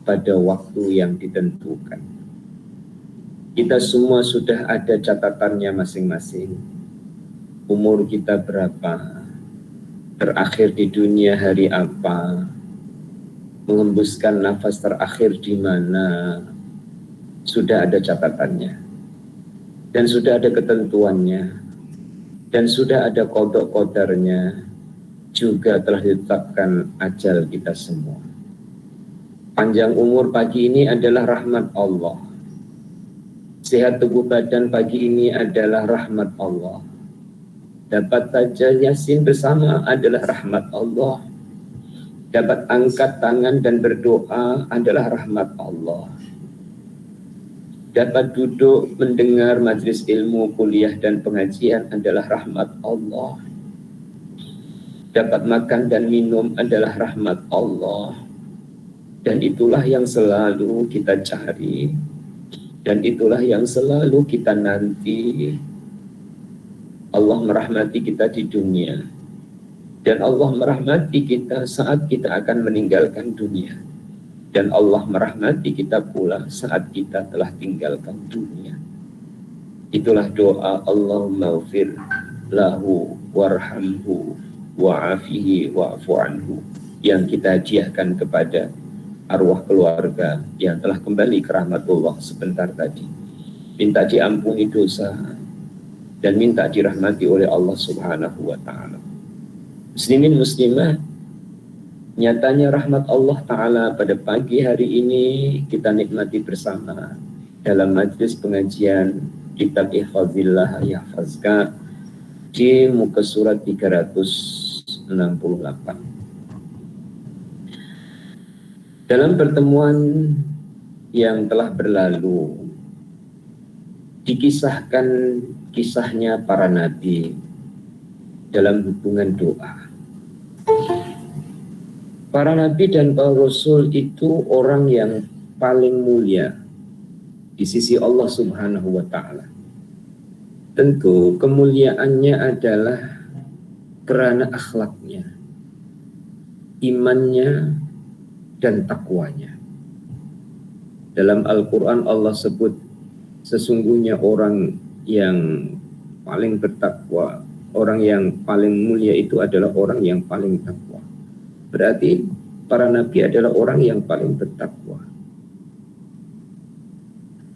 pada waktu yang ditentukan. Kita semua sudah ada catatannya masing-masing. Umur kita berapa, terakhir di dunia hari apa, mengembuskan nafas terakhir di mana, sudah ada catatannya. Dan sudah ada ketentuannya. Dan sudah ada qada qadarnya, juga telah ditetapkan ajal kita semua. Panjang umur pagi ini adalah rahmat Allah. Sehat tubuh badan pagi ini adalah rahmat Allah. Dapat baca Yasin bersama adalah rahmat Allah. Dapat angkat tangan dan berdoa adalah rahmat Allah. Dapat duduk mendengar majelis ilmu, kuliah dan pengajian adalah rahmat Allah. Dapat makan dan minum adalah rahmat Allah. Dan itulah yang selalu kita cari. Dan itulah yang selalu kita nanti. Allah merahmati kita di dunia. Dan Allah merahmati kita saat kita akan meninggalkan dunia. Dan Allah merahmati kita pula saat kita telah tinggalkan dunia. Itulah doa Allahumma ghfir lahu warhamhu wa'afihi wa'fu anhu yang kita hadiahkan kepada arwah keluarga yang telah kembali ke rahmatullah sebentar tadi. Minta diampuni dosa dan minta dirahmati oleh Allah Subhanahu wa ta'ala. Muslimin muslimah, nyatanya rahmat Allah Ta'ala pada pagi hari ini kita nikmati bersama dalam majlis pengajian kitab Ihfazillah Yahfazka di muka surat 368. Dalam pertemuan yang telah berlalu dikisahkan kisahnya para nabi dalam hubungan doa. Para nabi dan para rasul itu orang yang paling mulia di sisi Allah Subhanahu wa ta'ala. Tentu kemuliaannya adalah karena akhlaknya, imannya, dan takwanya. Dalam Al-Quran Allah sebut sesungguhnya orang yang paling bertakwa, orang yang paling mulia itu adalah orang yang paling takwa. Berarti para nabi adalah orang yang paling bertakwa.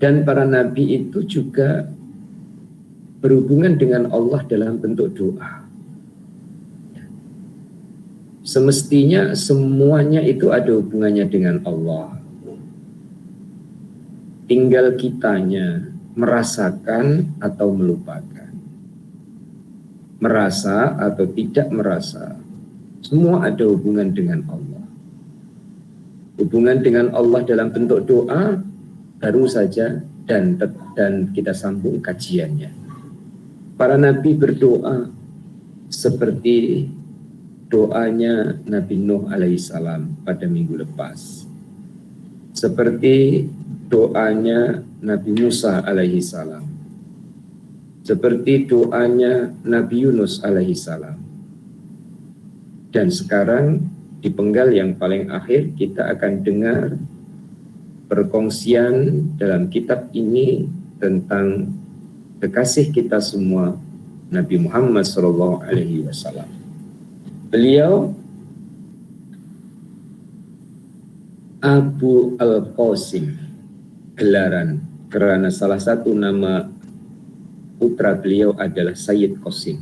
Dan para nabi itu juga berhubungan dengan Allah dalam bentuk doa. Semestinya semuanya itu ada hubungannya dengan Allah. Tinggal kitanya merasakan atau melupakan. Merasa atau tidak merasa. Semua ada hubungan dengan Allah. Hubungan dengan Allah dalam bentuk doa baru saja dan kita sambung kajiannya. Para nabi berdoa seperti doanya Nabi Nuh alaihissalam pada minggu lepas. Seperti doanya Nabi Musa alaihissalam. Seperti doanya Nabi Yunus alaihissalam. Dan sekarang di penggal yang paling akhir kita akan dengar perkongsian dalam kitab ini tentang kekasih kita semua Nabi Muhammad SAW. Beliau Abu Al-Qasim gelaran karena salah satu nama putra beliau adalah Sayyid Qasim.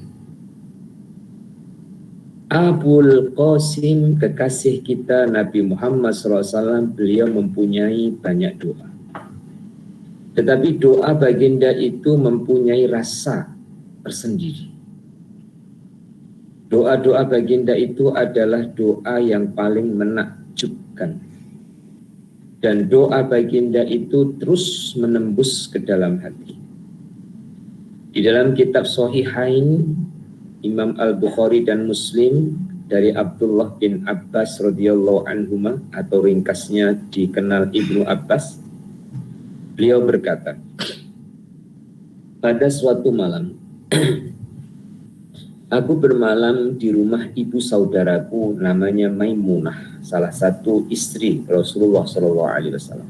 Abul Qasim, kekasih kita Nabi Muhammad SAW, beliau mempunyai banyak doa. Tetapi doa baginda itu mempunyai rasa tersendiri. Doa-doa baginda itu adalah doa yang paling menakjubkan. Dan doa baginda itu terus menembus ke dalam hati. Di dalam kitab Sahihain, Imam Al-Bukhari dan Muslim dari Abdullah bin Abbas radhiyallahu anhuma atau ringkasnya dikenal Ibnu Abbas, beliau berkata, pada suatu malam Aku bermalam di rumah ibu saudaraku namanya Maimunah, salah satu istri Rasulullah SAW.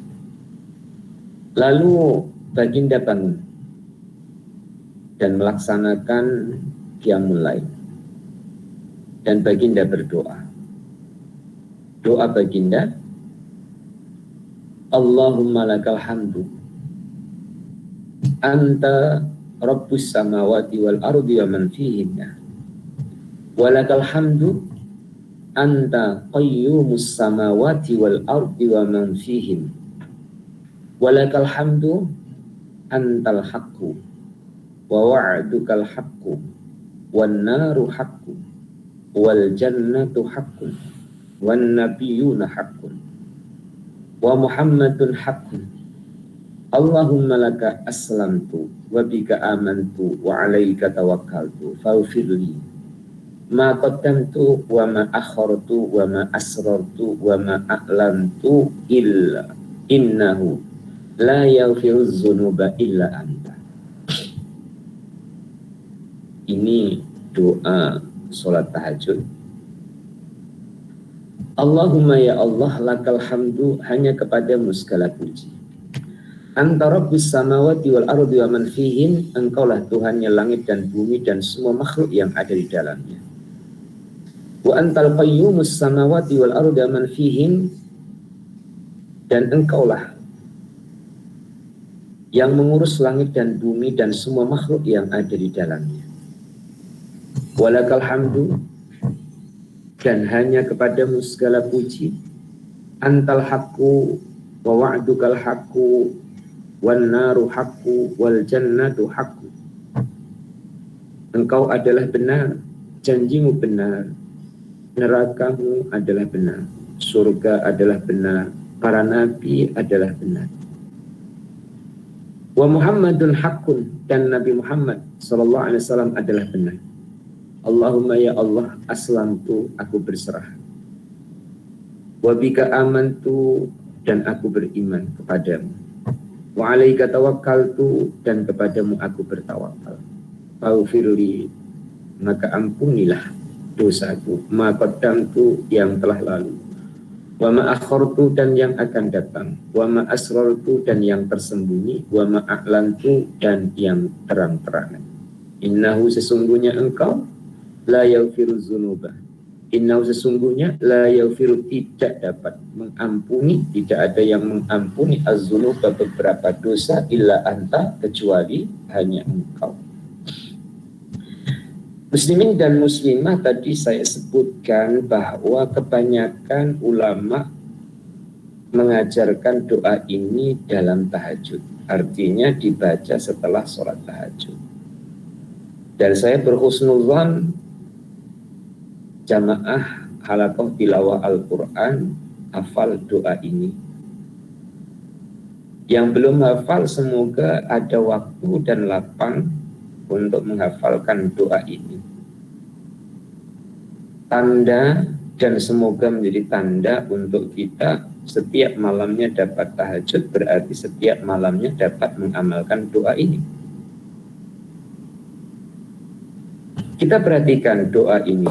Lalu baginda bangun dan melaksanakan qiyamul lail. Dan baginda berdoa. Doa baginda, Allahumma lakal hamdu anta rabbus samawati wal ardi wa man fihinna walakal hamdu anta qayyumus samawati wal ardi wa man fihin walakal hamdu antal haqqu wa wa'dukal haqqu wan naru haqqu wal jannatu haqqun wan nabiyyuna haqqun wa muhammadun haqqun Allahumma laka aslamtu wa bika amantu wa alaika tawakkaltu faghfirli ma qaddamtu wa ma akhartu wa ma asrartu wa ma a'lantu illa innahu la yaghfiru dzunuba illa anta. Ini doa salat tahajud. Allahumma ya Allah lakal hamdu, hanya kepadamu segala puji. Anta rabbus samawati wal ardi wa man fihin, engkaulah Tuhannya langit dan bumi dan semua makhluk yang ada di dalamnya. Wa antal qayyumus samawati wal ardi wa man fihin, dan engkaulah yang mengurus langit dan bumi dan semua makhluk yang ada di dalamnya. Walakal hamdu, dan hanya kepadamu segala puji. Antal haqqu wa wa'dukal haqqu wan naru haqqu wal jannatu haqqu. Engkau adalah benar, janjimu benar, nerakamu adalah benar, surga adalah benar, para nabi adalah benar. Wa Muhammadun haqqun, dan Nabi Muhammad sallallahu alaihi wasallam adalah benar. Allahumma ya Allah aslamtu, aku berserah. Wa bika amantu, dan aku beriman kepadamu. Wa alaika tawakkaltu, dan kepadamu aku bertawakal. Faghfirli, maka ampunilah dosaku, ma qaddamtu, yang telah lalu, wa ma akhartu, dan yang akan datang, wa ma asrartu, dan yang tersembunyi, wa ma a'lantu, dan yang terang-terangan. Innahu, sesungguhnya engkau, la yaghfiru dzunuba, innahu, sesungguhnya, la yaghfiru, tidak dapat mengampuni, tidak ada yang mengampuni az-dzunuba, beberapa dosa, illa anta, kecuali hanya engkau. Muslimin dan muslimah, tadi saya sebutkan bahwa kebanyakan ulama mengajarkan doa ini dalam tahajud, artinya dibaca setelah sholat tahajud. Dan saya berhusnuzan jamaah halaqah tilawah Al-Quran hafal doa ini. Yang belum hafal, semoga ada waktu dan lapang untuk menghafalkan doa ini. Tanda, dan semoga menjadi tanda untuk kita setiap malamnya dapat tahajud, berarti setiap malamnya dapat mengamalkan doa ini. Kita perhatikan doa ini.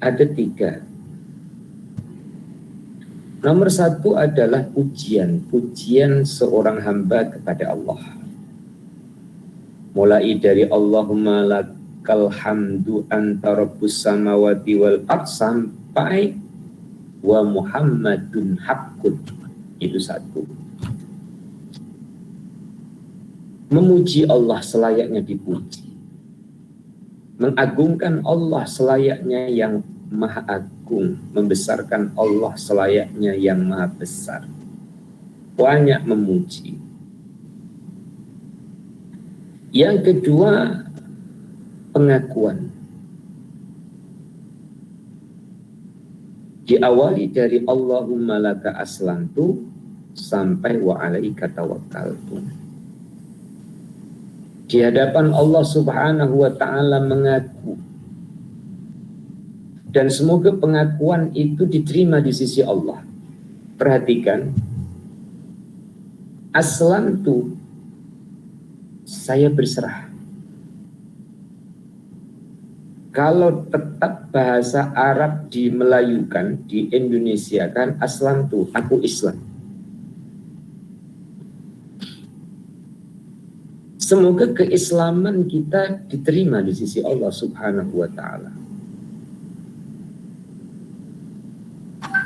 Ada 3. Nomor 1 adalah pujian seorang hamba kepada Allah. Mulai dari Allahumma lakal hamdu anta rabbus samawati wal ard sampai wa Muhammadun haqqun. Itu 1. Memuji Allah selayaknya dipuji. Mengagungkan Allah selayaknya yang maha agung, membesarkan Allah selayaknya yang maha besar. Banyak memuji. Yang kedua, pengakuan. Diawali dari Allahumma laka aslamtu sampai wa alaika tawakkaltu. Di hadapan Allah Subhanahu wa ta'ala mengaku. Dan semoga pengakuan itu diterima di sisi Allah. Perhatikan. Aslamtu, saya berserah. Kalau tetap bahasa Arab dimelayukan, di Indonesia kan aslan tuh aku Islam. Semoga keislaman kita diterima di sisi Allah Subhanahu wa Ta'ala.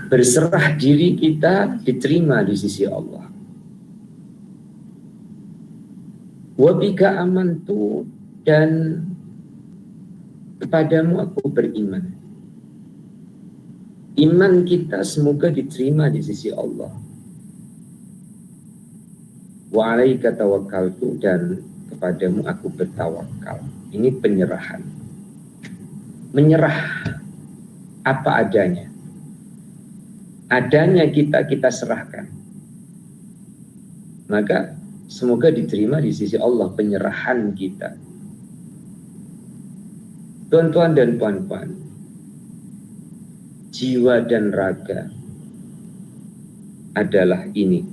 Berserah diri kita diterima di sisi Allah. Wabika amantu, dan kepadamu aku beriman. Iman kita semoga diterima di sisi Allah. Wa alaika tawakkaltu, dan kepadamu aku bertawakal. Ini penyerahan. Menyerah apa adanya. Adanya kita serahkan. Maka semoga diterima di sisi Allah penyerahan kita. Tuan-tuan dan puan-puan, jiwa dan raga adalah ini,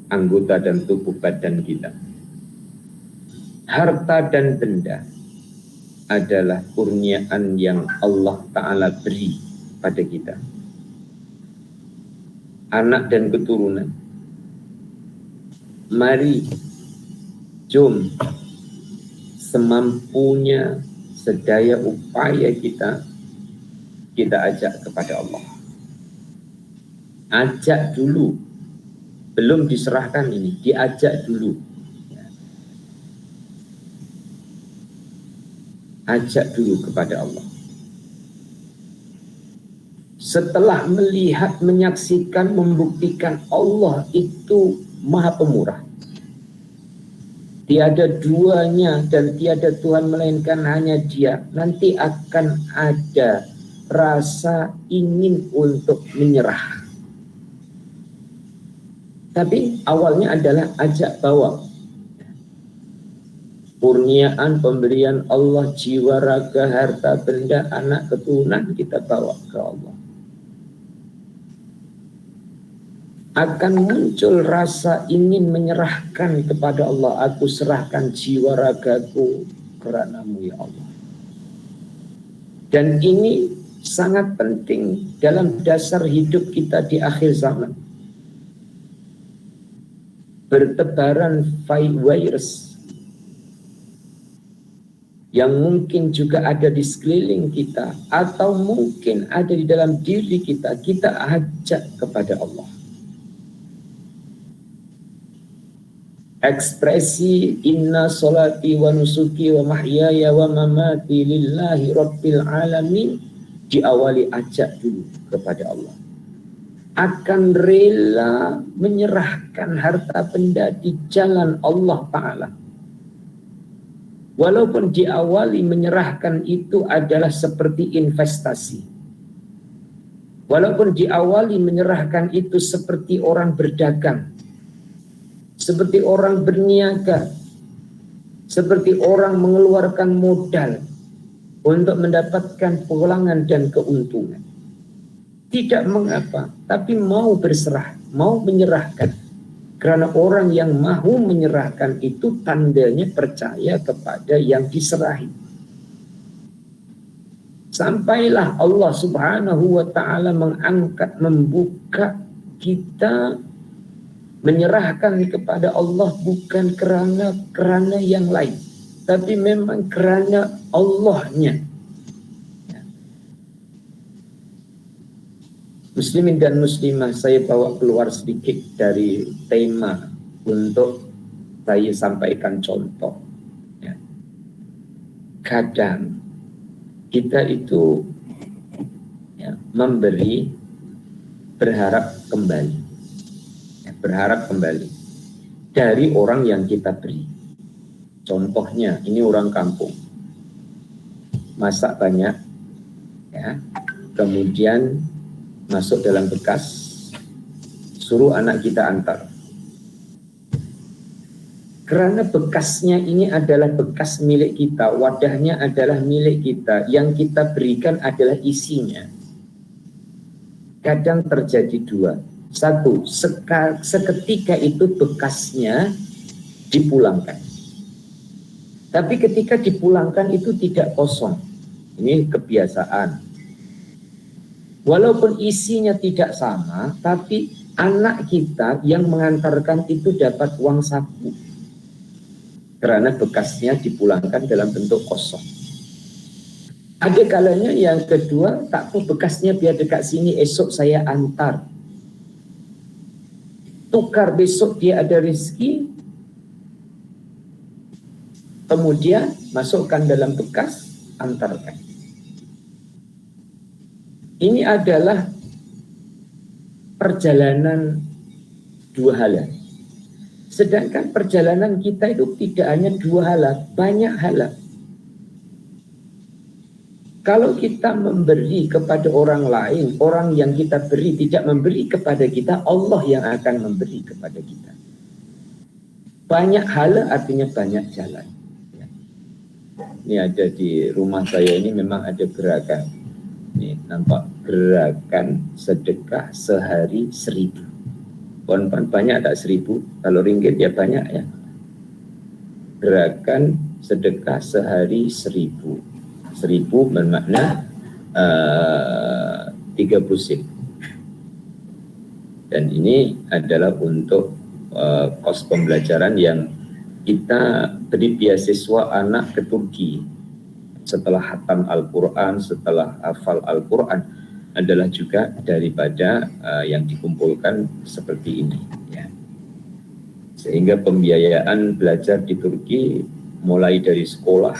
anggota dan tubuh badan kita. Harta dan benda adalah kurniaan yang Allah Ta'ala beri pada kita. Anak dan keturunan. Mari, jom, semampunya, sedaya upaya kita ajak kepada Allah. Ajak dulu, belum diserahkan ini, diajak dulu. Ajak dulu kepada Allah. Setelah melihat, menyaksikan, membuktikan Allah itu Maha Pemurah. Tiada duanya dan tiada Tuhan melainkan hanya Dia. Nanti akan ada rasa ingin untuk menyerah. Tapi awalnya adalah ajak bawa. Kurniaan pemberian Allah, jiwa, raga, harta, benda, anak, keturunan kita bawa ke Allah. Akan muncul rasa ingin menyerahkan kepada Allah. Aku serahkan jiwa ragaku kerana-Mu ya Allah. Dan ini sangat penting dalam dasar hidup kita di akhir zaman. Bertebaran virus yang mungkin juga ada di sekeliling kita atau mungkin ada di dalam diri kita, kita ajak kepada Allah. Ekspresi inna solati wa nusuki wa mahyaya wa mamati lillahi rabbil alamin diawali ajak dulu kepada Allah. Akan rela menyerahkan harta benda di jalan Allah Ta'ala. Walaupun diawali menyerahkan itu adalah seperti investasi. Walaupun diawali menyerahkan itu seperti orang berdagang. Seperti orang berniaga, seperti orang mengeluarkan modal untuk mendapatkan pulangan dan keuntungan. Tidak mengapa, tapi mau berserah, mau menyerahkan. Karena orang yang mau menyerahkan itu tandanya percaya kepada yang diserahi. Sampailah Allah Subhanahu wa Ta'ala mengangkat, membuka kita menyerahkan kepada Allah bukan kerana yang lain, tapi memang kerana Allahnya. Muslimin dan muslimah, saya bawa keluar sedikit dari tema untuk saya sampaikan contoh. Kadang kita itu memberi berharap kembali. Berharap kembali dari orang yang kita beri. Contohnya, ini orang kampung, masak banyak, ya, kemudian masuk dalam bekas, suruh anak kita antar. Karena bekasnya ini adalah bekas milik kita, wadahnya adalah milik kita, yang kita berikan adalah isinya. Kadang terjadi dua. Satu, seketika itu bekasnya dipulangkan. Tapi ketika dipulangkan itu tidak kosong. Ini kebiasaan. Walaupun isinya tidak sama, tapi anak kita yang mengantarkan itu dapat uang saku. Karena bekasnya dipulangkan dalam bentuk kosong. Ada kalanya yang kedua, tak apa bekasnya biar dekat sini, esok saya antar. Tukar besok dia ada rezeki, kemudian masukkan dalam bekas, antarkan. Ini adalah perjalanan dua hala. Sedangkan perjalanan kita itu tidak hanya dua hala, banyak hala. Kalau kita memberi kepada orang lain, orang yang kita beri tidak memberi kepada kita, Allah yang akan memberi kepada kita. Banyak hala artinya banyak jalan. Ini ada di rumah saya ini memang ada gerakan. Ini nampak gerakan sedekah sehari 1.000. Pohon-pohon banyak tak 1.000? Kalau ringgit ya banyak ya. Gerakan sedekah sehari 1.000. 1.000 bermakna 30 sen. Dan ini adalah untuk kos pembelajaran yang kita beri beasiswa anak ke Turki. Setelah hatam Al-Quran, setelah hafal Al-Quran, adalah juga daripada yang dikumpulkan seperti ini. Ya. Sehingga pembiayaan belajar di Turki mulai dari sekolah,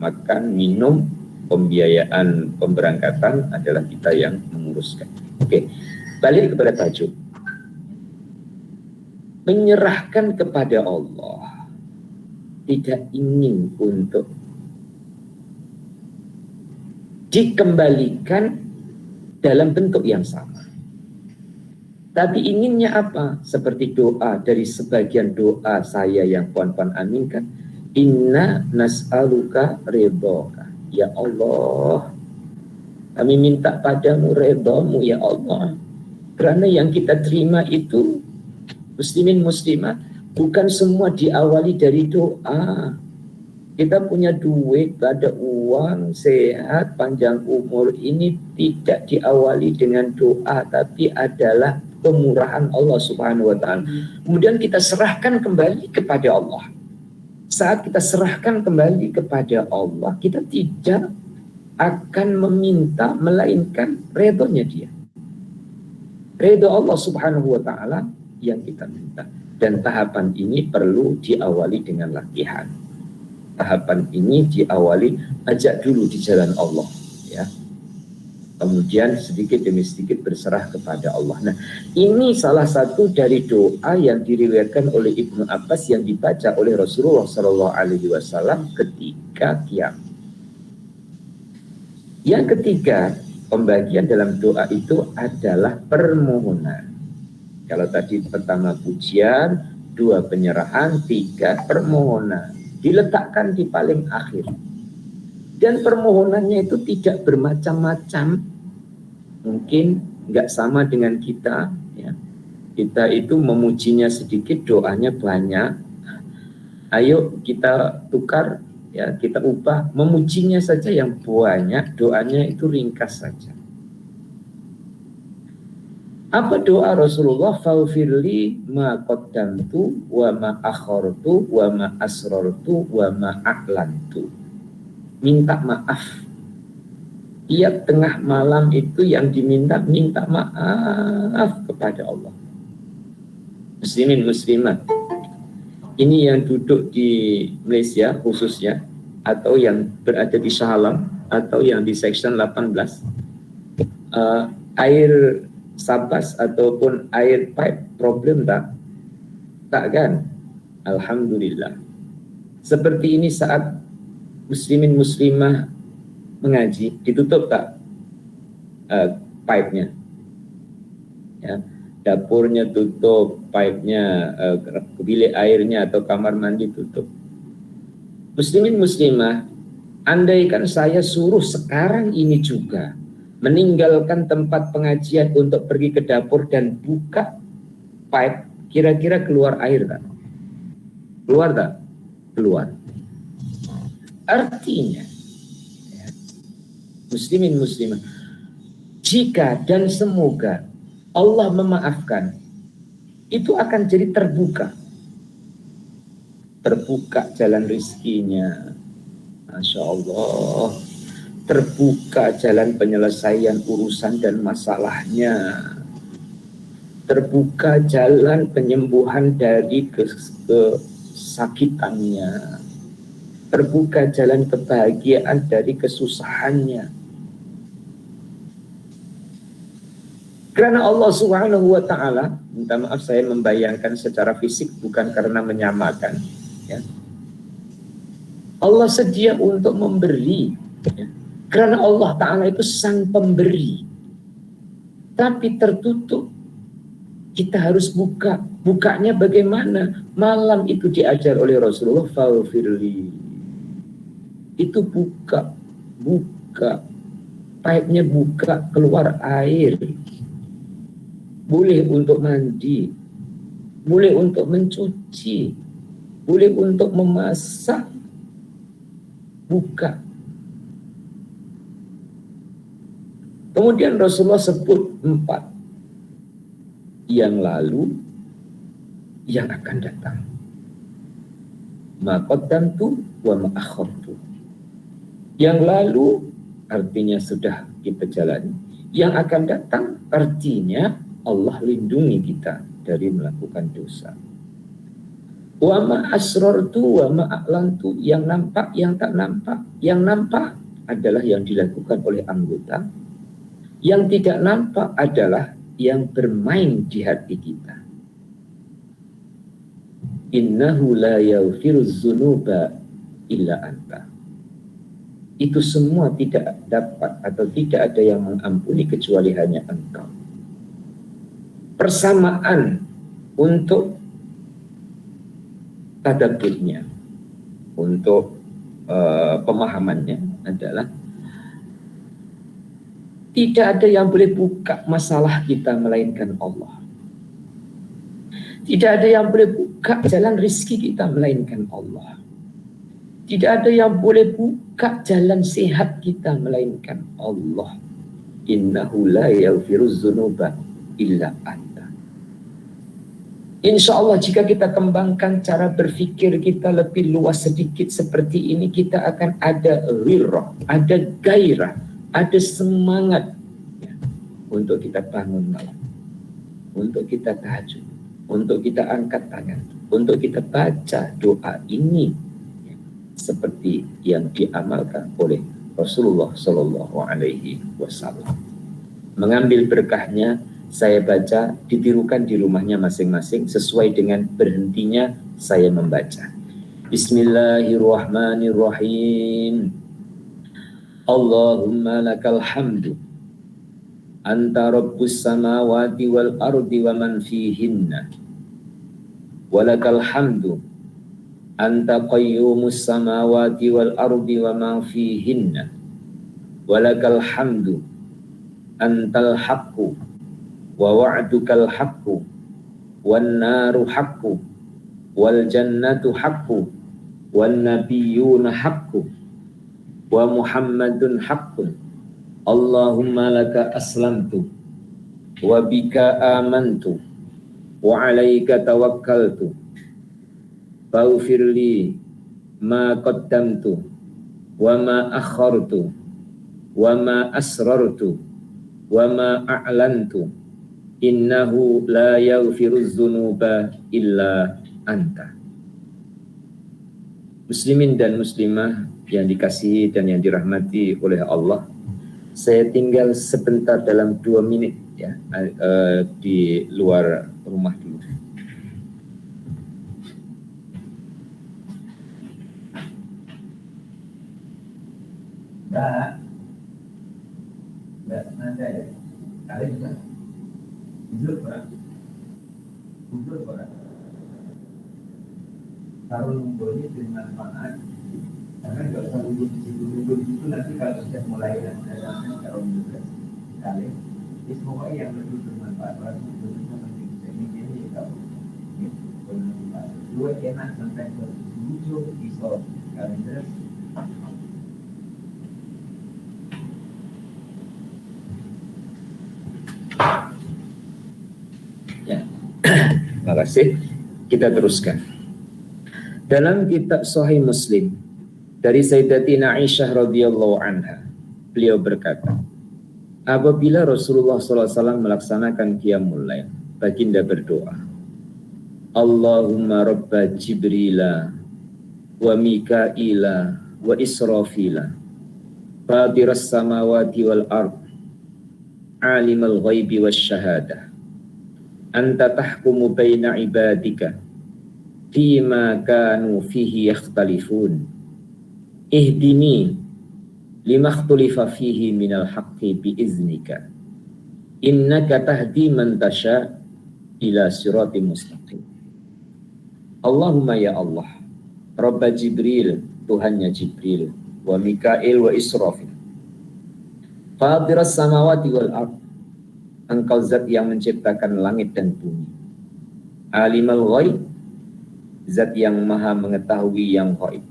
makan, minum, pembiayaan pemberangkatan adalah kita yang menguruskan. Oke, balik kepada tajuk. Menyerahkan kepada Allah, tidak ingin untuk dikembalikan dalam bentuk yang sama. Tapi inginnya apa? Seperti doa dari sebagian doa saya yang puan-puan aminkan. Inna nas'aluka ridhoka. Ya Allah, kami minta padamu ridhamu ya Allah. Karena yang kita terima itu muslimin muslimat bukan semua diawali dari doa. Kita punya duit, ada uang, sehat, panjang umur, ini tidak diawali dengan doa, tapi adalah kemurahan Allah Subhanahu wa Ta'ala. Kemudian kita serahkan kembali kepada Allah. Saat kita serahkan kembali kepada Allah, kita tidak akan meminta melainkan redhonya Dia. Redho Allah Subhanahu wa Ta'ala yang kita minta. Dan tahapan ini perlu diawali dengan latihan. Tahapan ini diawali ajak dulu di jalan Allah, ya. Kemudian sedikit demi sedikit berserah kepada Allah. Nah, ini salah satu dari doa yang diriwayatkan oleh Ibnu Abbas yang dibaca oleh Rasulullah SAW ketika qiyam. Yang ketiga, pembagian dalam doa itu adalah permohonan. Kalau tadi pertama pujian, dua penyerahan, tiga permohonan. Diletakkan di paling akhir. Dan permohonannya itu tidak bermacam-macam. Mungkin nggak sama dengan kita. Ya. Kita itu memujinya sedikit, doanya banyak. Ayo kita tukar, ya kita ubah. Memujinya saja yang banyak, doanya itu ringkas saja. Apa doa Rasulullah? Faghfirli ma qaddamtu wa ma akhartu wa ma asrartu wa ma a'lantu. Minta maaf. Tiap tengah malam itu yang diminta, minta maaf kepada Allah. Muslimin muslimat. Ini yang duduk di Malaysia khususnya, atau yang berada di Shah Alam, atau yang di Section 18. Air sabas ataupun air pipe problem tak? Tak kan? Alhamdulillah. Seperti ini saat muslimin muslimah mengaji, ditutup tak pipe-nya? Ya, dapurnya tutup, pipe-nya, bilik airnya atau kamar mandi tutup. Muslimin muslimah, andaikan saya suruh sekarang ini juga meninggalkan tempat pengajian untuk pergi ke dapur dan buka pipe, kira-kira keluar air tak? Keluar tak? Keluar. Artinya, ya, muslimin muslimah, jika dan semoga Allah memaafkan, itu akan jadi terbuka jalan rizkinya, Masya Allah, terbuka jalan penyelesaian urusan dan masalahnya, terbuka jalan penyembuhan dari kesakitannya, terbuka jalan kebahagiaan dari kesusahannya. Karena Allah Subhanahu wa Ta'ala, minta maaf saya membayangkan secara fisik bukan karena menyamakan, ya. Allah sedia untuk memberi, ya. Karena Allah Ta'ala itu sang pemberi, tapi tertutup. Kita harus buka. Bukanya bagaimana? Malam itu diajar oleh Rasulullah, faghfirli. Itu buka. Paipnya buka, keluar air. Boleh untuk mandi, boleh untuk mencuci, boleh untuk memasak. Buka. Kemudian Rasulullah sebut 4 yang lalu, yang akan datang. Ma qaddamtu wa ma akhartu. Yang lalu artinya sudah kita jalani. Yang akan datang artinya Allah lindungi kita dari melakukan dosa. Wa ma asrartu wa ma a'lantu, yang nampak, yang tak nampak. Yang nampak adalah yang dilakukan oleh anggota. Yang tidak nampak adalah yang bermain di hati kita. Innahu la yaghfiruz dzunuba illa anta. Itu semua tidak dapat atau tidak ada yang mengampuni kecuali hanya Engkau. Persamaan untuk tadabburnya, untuk pemahamannya adalah tidak ada yang boleh buka masalah kita melainkan Allah. Tidak ada yang boleh buka jalan rizki kita melainkan Allah. Tidak ada yang boleh buka jalan sehat kita melainkan Allah. Innahu la yaghfiruz dzunuba illa anta. Insya Allah jika kita kembangkan cara berpikir kita lebih luas sedikit seperti ini, kita akan ada ghirah, ada gairah, ada semangat, ya, untuk kita bangun malam, untuk kita tahajud, untuk kita angkat tangan, untuk kita baca doa ini, ya, seperti yang diamalkan oleh Rasulullah Shallallahu Alaihi Wasallam. Mengambil berkahnya, saya baca, ditirukan di rumahnya masing-masing sesuai dengan berhentinya saya membaca. Bismillahirrahmanirrahim. Allahumma lakal hamdu anta rabbus samawati wal ardi wa man fihinna. Walakal hamdu anta qayyumus samawati wal ardi wa man fihinna. Walakal hamdu antal haqqu wa wa'dukal haqqu wan naru haqqu wal jannatu haqqu wan nabiyyuna haqqu wa Muhammadun haqqun. Allahumma laka aslamtu wa bika amantu wa alaika tawakkaltu faghfirli ma qaddamtu wa ma akhartu wa ma asrartu wa ma a'lantu. Innahu la yaghfiruz dzunuba illa anta. Muslimin dan muslimah yang dikasihi dan yang dirahmati oleh Allah, saya tinggal sebentar dalam 2 menit ya di luar rumah dulu. Mbak nanti ya, kalian juga Jujur Pak. Kalau lumpuhnya dengan manfaat, karena kalau usah lumpuh di situ nanti kalau sudah mulai kalau kali, ini semoga yang lebih bermanfaat lumpuhnya penting. Ini kalau dua enak sampai lucu bisa kalender. Ya. Terima kasih. Kita teruskan. Dalam kitab Sahih Muslim dari Sayyidatina Aisyah radhiyallahu anha, beliau berkata, apabila Rasulullah SAW melaksanakan qiyamul lail, baginda berdoa, Allahumma rabba Jibrila wa Mikaila wa Israfila fadiras samawati wal ard alimal ghaibi was syahadah anta tahkumu baina ibadika fima kanu fihi yakhtalifun ihdini lima ikhtulifa fihi minal haqqi biiznika innaka tahdi man tasha ila siratim mustaqim. Allahumma ya Allah, Rabba Jibril, Tuhannya Jibril, wa Mikail wa Israfil, Fadiras samawati wal ard, engkau zat yang menciptakan langit dan bumi, Alimal ghaib, zat yang maha mengetahui yang ghaib,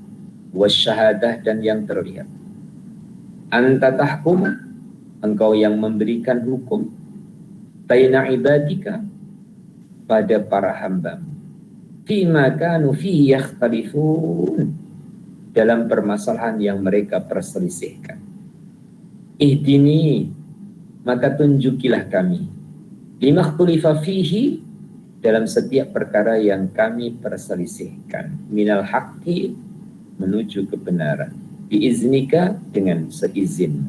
wasyahadah dan yang terlihat. Anta tahkum, engkau yang memberikan hukum, baina ibadika, pada para hamba-Mu, fima kanu fihi yakhtalifun, dalam permasalahan yang mereka perselisihkan. Ihdini, maka tunjukilah kami, lima ikhtulifa fihi, dalam setiap perkara yang kami perselisihkan, minal haqqi, menuju kebenaran, biiznika, dengan seizin.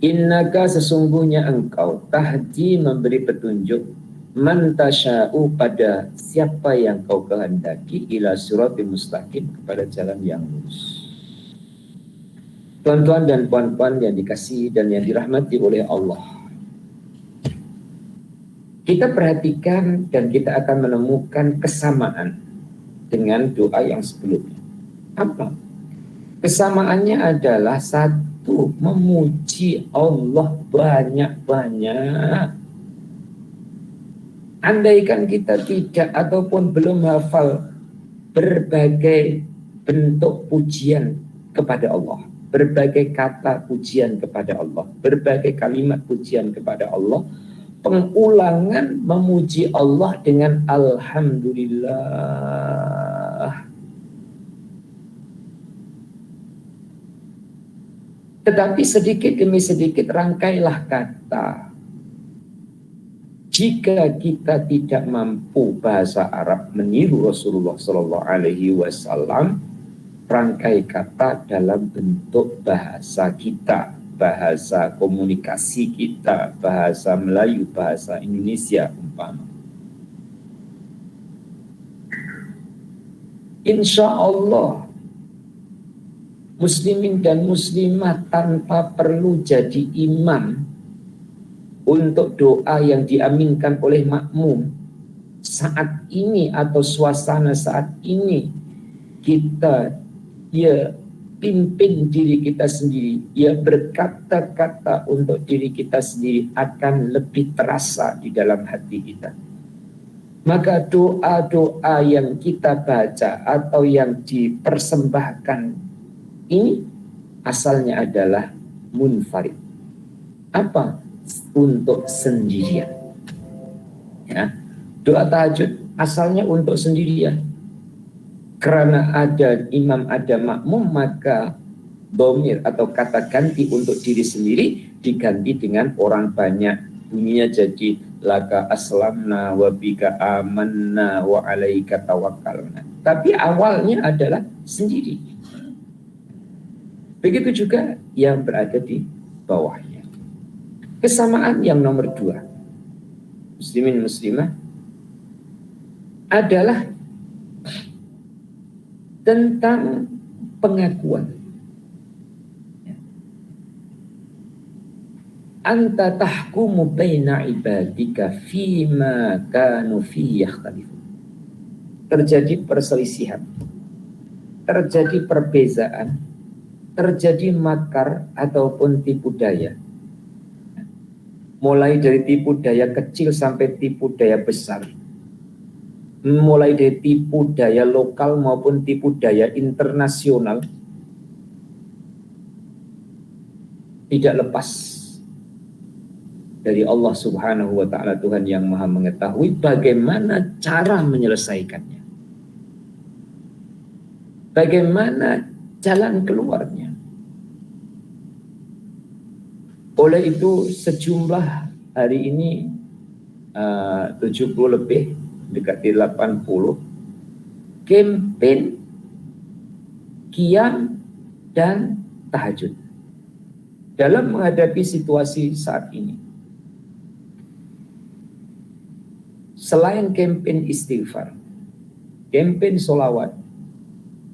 Innaka, sesungguhnya engkau, tahdi, memberi petunjuk, man tasya'u, pada siapa yang kau kehendaki, ila siratim mustaqim, kepada jalan yang lurus. Tuan-tuan dan puan-puan yang dikasihi dan yang dirahmati oleh Allah, kita perhatikan dan kita akan menemukan kesamaan dengan doa yang sebelumnya. Apa? Kesamaannya adalah satu, memuji Allah banyak-banyak. Andaikan kita tidak ataupun belum hafal berbagai bentuk pujian kepada Allah, berbagai kata pujian kepada Allah, berbagai kalimat pujian kepada Allah, pengulangan memuji Allah dengan Alhamdulillah. Tetapi sedikit demi sedikit rangkailah kata. Jika kita tidak mampu bahasa Arab meniru Rasulullah Sallallahu Alaihi Wasallam, rangkai kata dalam bentuk bahasa kita, bahasa komunikasi kita, bahasa Melayu, bahasa Indonesia umpama. Insya Allah, muslimin dan muslimat tanpa perlu jadi imam untuk doa yang diaminkan oleh makmum saat ini atau suasana saat ini, kita pimpin diri kita sendiri, berkata-kata untuk diri kita sendiri akan lebih terasa di dalam hati kita. Maka doa-doa yang kita baca atau yang dipersembahkan ini asalnya adalah munfarid. Apa? Untuk sendirian. Ya. Doa tahajud asalnya untuk sendirian. Karena ada imam, ada makmum, maka dhamir atau kata ganti untuk diri sendiri diganti dengan orang banyak. Bunyinya jadi laka aslamna wa bika amanna wa alaika tawakkalna. Tapi awalnya adalah sendiri. Begitu juga yang berada di bawahnya. Kesamaan yang nomor 2, muslimin muslimah, adalah tentang pengakuan. Anta tahkumu baina ibadika fima kanu fi yakhtalifun. Terjadi perselisihan, terjadi perbezaan, terjadi makar ataupun tipu daya. Mulai dari tipu daya kecil sampai tipu daya besar. Mulai dari tipu daya lokal maupun tipu daya internasional. Tidak lepas dari Allah Subhanahu wa Ta'ala, Tuhan yang Maha Mengetahui, bagaimana cara menyelesaikannya, bagaimana jalan keluarnya. Oleh itu sejumlah hari ini 70 lebih, dekati 80 campaign qiyam dan tahajud dalam menghadapi situasi saat ini. Selain campaign istighfar, campaign sholawat,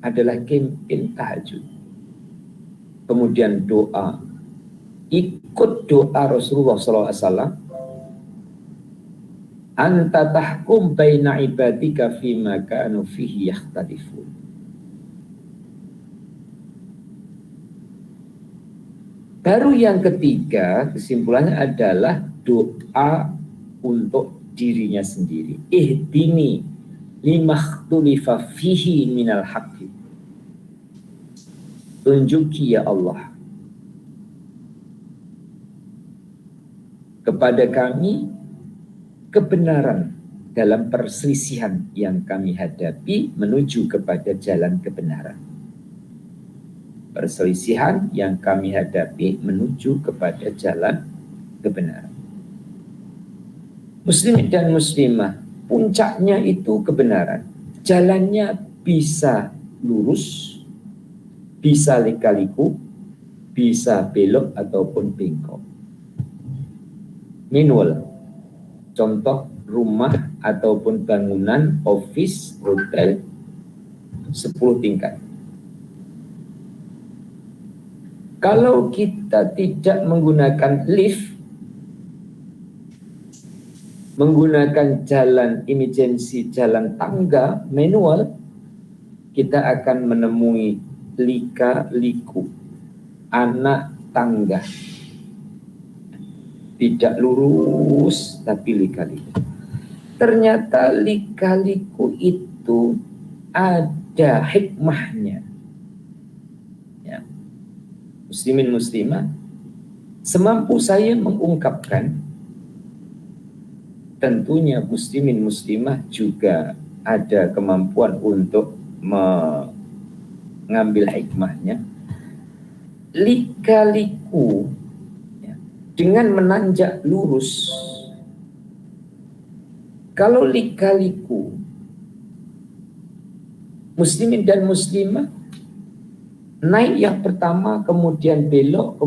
adalah campaign tahajud. Kemudian doa, ikut doa Rasulullah SAW, anta tahkum baina ibadika fima kanu fihi yakhtalifun. Baru yang ketiga, kesimpulannya adalah doa untuk dirinya sendiri. Ihdini limakhtulifa fihi minal haqqi. Tunjuki ya Allah kepada kami kebenaran dalam perselisihan yang kami hadapi menuju kepada jalan kebenaran. Perselisihan yang kami hadapi menuju kepada jalan kebenaran. Muslimin dan muslimah, puncaknya itu kebenaran. Jalannya bisa lurus, bisa lika-liku, bisa belok ataupun bengkok. Manual, contoh rumah ataupun bangunan, office, hotel, 10 tingkat. Kalau kita tidak menggunakan lift, menggunakan jalan emergency, jalan tangga manual, kita akan menemui lika-liku, anak tangga. Tidak lurus tapi lika-liku. Ternyata lika-liku itu ada hikmahnya. Ya. Muslimin muslimah, semampu saya mengungkapkan, tentunya muslimin muslimah juga ada kemampuan untuk mengambil hikmahnya. Lika-liku dengan menanjak lurus, kalau lika-liku, muslimin dan muslimah naik yang pertama, kemudian belok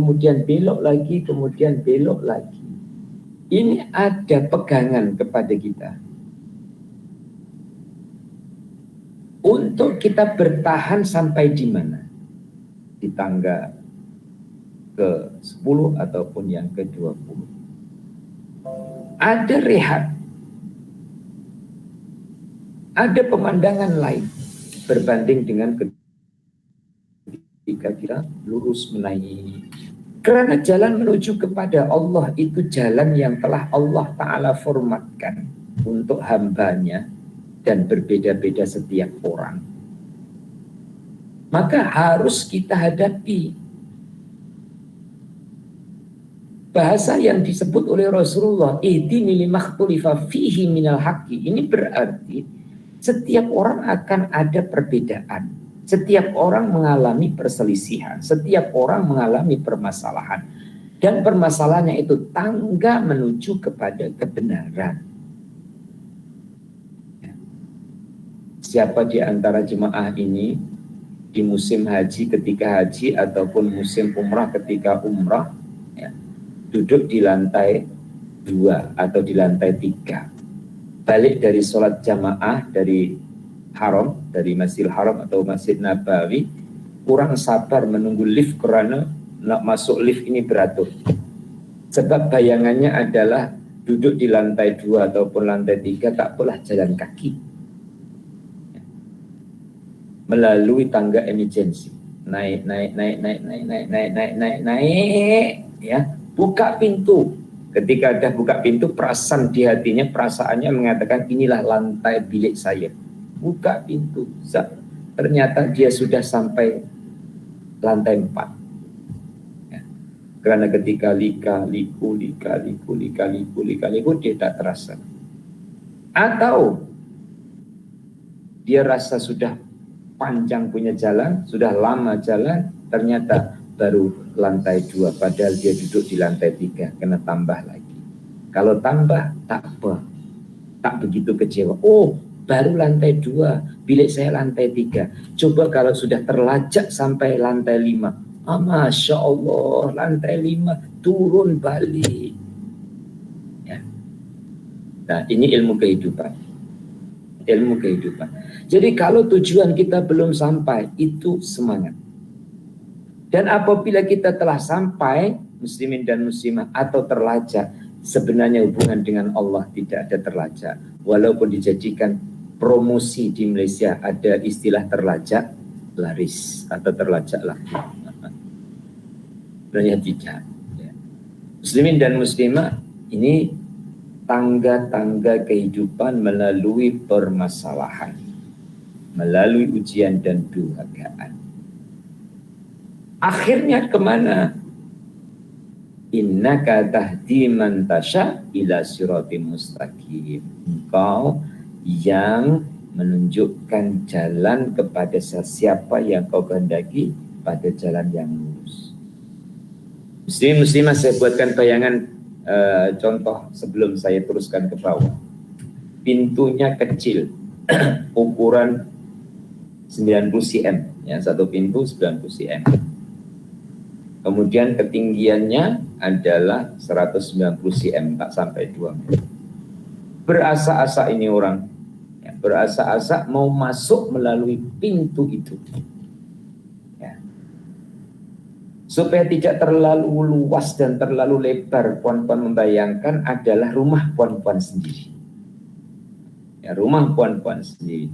lagi, kemudian belok lagi. Ini ada pegangan kepada kita untuk kita bertahan sampai di mana? Di tangga ke-10 ataupun yang ke-20. Ada rehat, ada pemandangan lain berbanding dengan ketika kita lurus menaiki. Karena jalan menuju kepada Allah itu jalan yang telah Allah Ta'ala formatkan untuk hambanya dan berbeda-beda setiap orang. Maka harus kita hadapi. Bahasa yang disebut oleh Rasulullah, ihdini limakhtulifa fihi minal haqqi, ini berarti setiap orang akan ada perbedaan. Setiap orang mengalami perselisihan, setiap orang mengalami permasalahan. Dan permasalahannya itu tangga menuju kepada kebenaran. Siapa di antara jemaah ini di musim haji ketika haji ataupun musim umrah ketika umrah, ya, duduk di lantai 2 atau di lantai 3. Balik dari sholat jamaah dari Haram, dari Masjidil Haram atau Masjid Nabawi, kurang sabar menunggu lift karena nak masuk lift ini beratur. Sebab bayangannya adalah duduk di lantai 2 ataupun lantai 3 tak boleh jalan kaki. Melalui tangga emergency. Naik, ya. Buka pintu. Ketika ada buka pintu, perasaan di hatinya, perasaannya mengatakan inilah lantai bilik saya. Buka pintu, ternyata dia sudah sampai lantai 4. Ya. Karena ketika liku dia tak terasa. Atau dia rasa sudah panjang punya jalan, sudah lama jalan, ternyata baru lantai 2, padahal dia duduk di lantai 3, kena tambah lagi. Kalau tambah, tak apa, tak begitu kecewa. Oh, baru lantai 2, bilik saya lantai 3. Coba kalau sudah terlajak sampai lantai 5. Masya Allah, lantai 5 turun balik. Ya. Nah, ini ilmu kehidupan. Ilmu kehidupan. Jadi kalau tujuan kita belum sampai, itu semangat. Dan apabila kita telah sampai, muslimin dan muslimah, atau terlajak, sebenarnya hubungan dengan Allah tidak ada terlajak. Walaupun dijadikan promosi di Malaysia, ada istilah terlajak laris atau terlajak lagi. Sebenarnya tidak. Muslimin dan muslimah, ini tangga-tangga kehidupan melalui permasalahan, melalui ujian dan durhakaan. Akhirnya kemana? Innaka tahdi man tasya ila siratim mustaqim. Engkau yang menunjukkan jalan kepada siapa yang kau kehendaki pada jalan yang lurus. Muslim-muslimah, saya buatkan bayangan contoh sebelum saya teruskan ke bawah. Pintunya kecil, ukuran 90 cm, ya, satu pintu 90 cm. Kemudian ketinggiannya adalah 190 cm, tak sampai 2 meter. Berasa-asa ini orang, ya, berasa-asa mau masuk melalui pintu itu. Supaya tidak terlalu luas dan terlalu lebar, puan-puan membayangkan adalah rumah puan-puan sendiri. Ya, rumah puan-puan sendiri.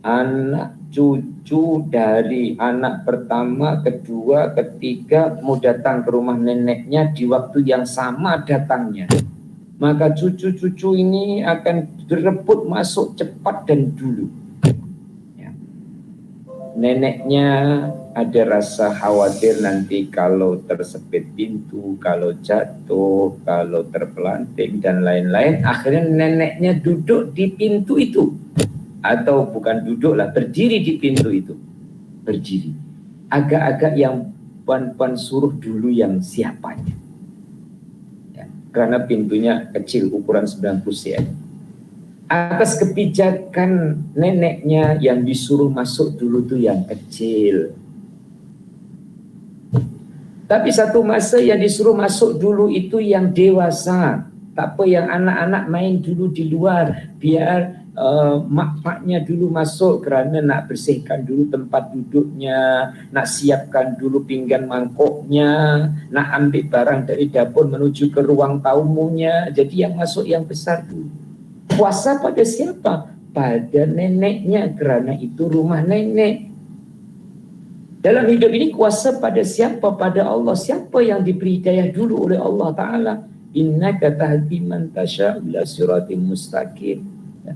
Anak cucu dari anak pertama, kedua, ketiga mau datang ke rumah neneknya di waktu yang sama datangnya. Maka cucu-cucu ini akan berebut masuk cepat dan dulu. Ya. Neneknya ada rasa khawatir nanti kalau tersepit pintu, kalau jatuh, kalau terpelanting dan lain-lain. Akhirnya neneknya duduk di pintu itu. Atau bukan duduk lah, berdiri di pintu itu. Berdiri. Agak-agak yang puan-puan suruh dulu yang siapanya. Ya, karena pintunya kecil, ukuran 90 cm. Atas kebijakan neneknya yang disuruh masuk dulu tuh yang kecil. Tapi satu masa yang disuruh masuk dulu itu yang dewasa. Tak apa, yang anak-anak main dulu di luar. Biar mak-maknya dulu masuk, kerana nak bersihkan dulu tempat duduknya, nak siapkan dulu pinggan mangkoknya, nak ambil barang dari dapur menuju ke ruang tamunya. Jadi yang masuk yang besar dulu. Puasa pada siapa? Pada neneknya, kerana itu rumah nenek. Dalam hidup ini kuasa pada siapa? Pada Allah. Siapa yang diberi hidayah dulu oleh Allah Ta'ala? Innaka tahdi man tasya ila siratim mustaqim. Ya.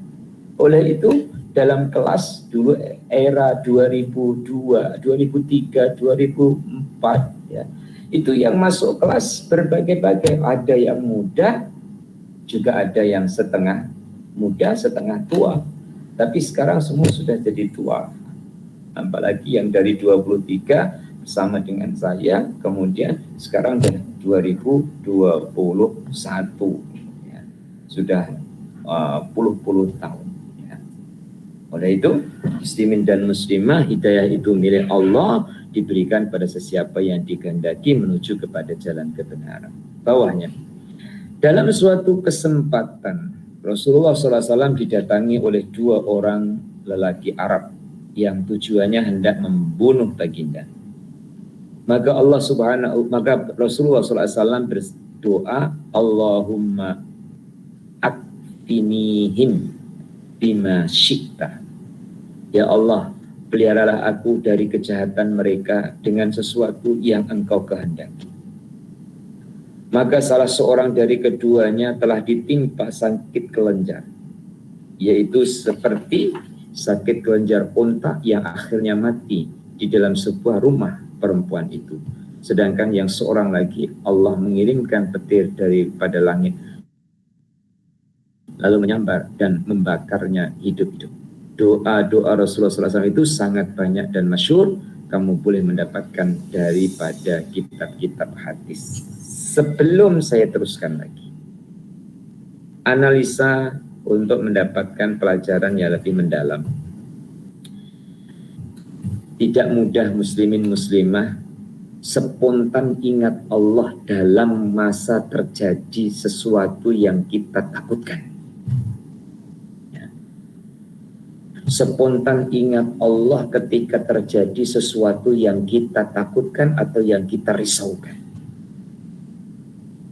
Oleh itu, dalam kelas dulu era 2002, 2003, 2004, ya, itu yang masuk kelas berbagai-bagai. Ada yang muda, juga ada yang setengah muda, setengah tua. Tapi sekarang semua sudah jadi tua. Apalagi yang dari 23 bersama dengan saya, kemudian sekarang sudah 2021, ya. Sudah puluh-puluh tahun, ya. Oleh itu, muslimin dan muslimah, hidayah itu milik Allah, diberikan pada sesiapa yang dikehendaki menuju kepada jalan kebenaran. Bawahnya, dalam suatu kesempatan Rasulullah SAW didatangi oleh 2 orang lelaki Arab yang tujuannya hendak membunuh baginda. Maka Rasulullah SAW berdoa, Allahumma aktinihim bima syi'ta. Ya Allah, peliharalah aku dari kejahatan mereka dengan sesuatu yang engkau kehendaki. Maka salah seorang dari keduanya telah ditimpa sakit kelenjar, yaitu seperti sakit kelenjar unta yang akhirnya mati di dalam sebuah rumah perempuan itu. sedangkan yang seorang lagi Allah mengirimkan petir daripada langit lalu menyambar dan membakarnya hidup-hidup. Doa-doa Rasulullah SAW itu sangat banyak dan masyhur. Kamu boleh mendapatkan daripada kitab-kitab hadis. Sebelum saya teruskan lagi, analisa untuk mendapatkan pelajaran yang lebih mendalam. Tidak mudah muslimin muslimah spontan ingat Allah dalam masa terjadi sesuatu yang kita takutkan. Spontan ingat Allah ketika terjadi sesuatu yang kita takutkan atau yang kita risaukan.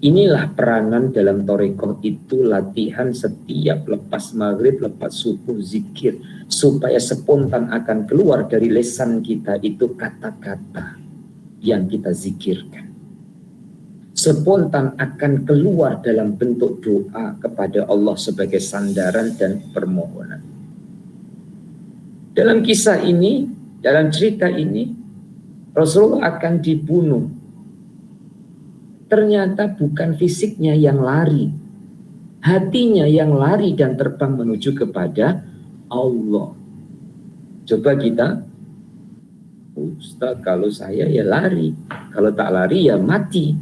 Inilah peranan dalam thariqah itu, latihan setiap lepas maghrib, lepas subuh, zikir, supaya spontan akan keluar dari lisan kita itu kata-kata yang kita zikirkan. Spontan akan keluar dalam bentuk doa kepada Allah sebagai sandaran dan permohonan. Dalam kisah ini, dalam cerita ini, Rasulullah akan dibunuh. Ternyata bukan fisiknya yang lari, hatinya yang lari dan terbang menuju kepada Allah. Coba kita, Ustaz, kalau saya ya lari, kalau tak lari ya mati.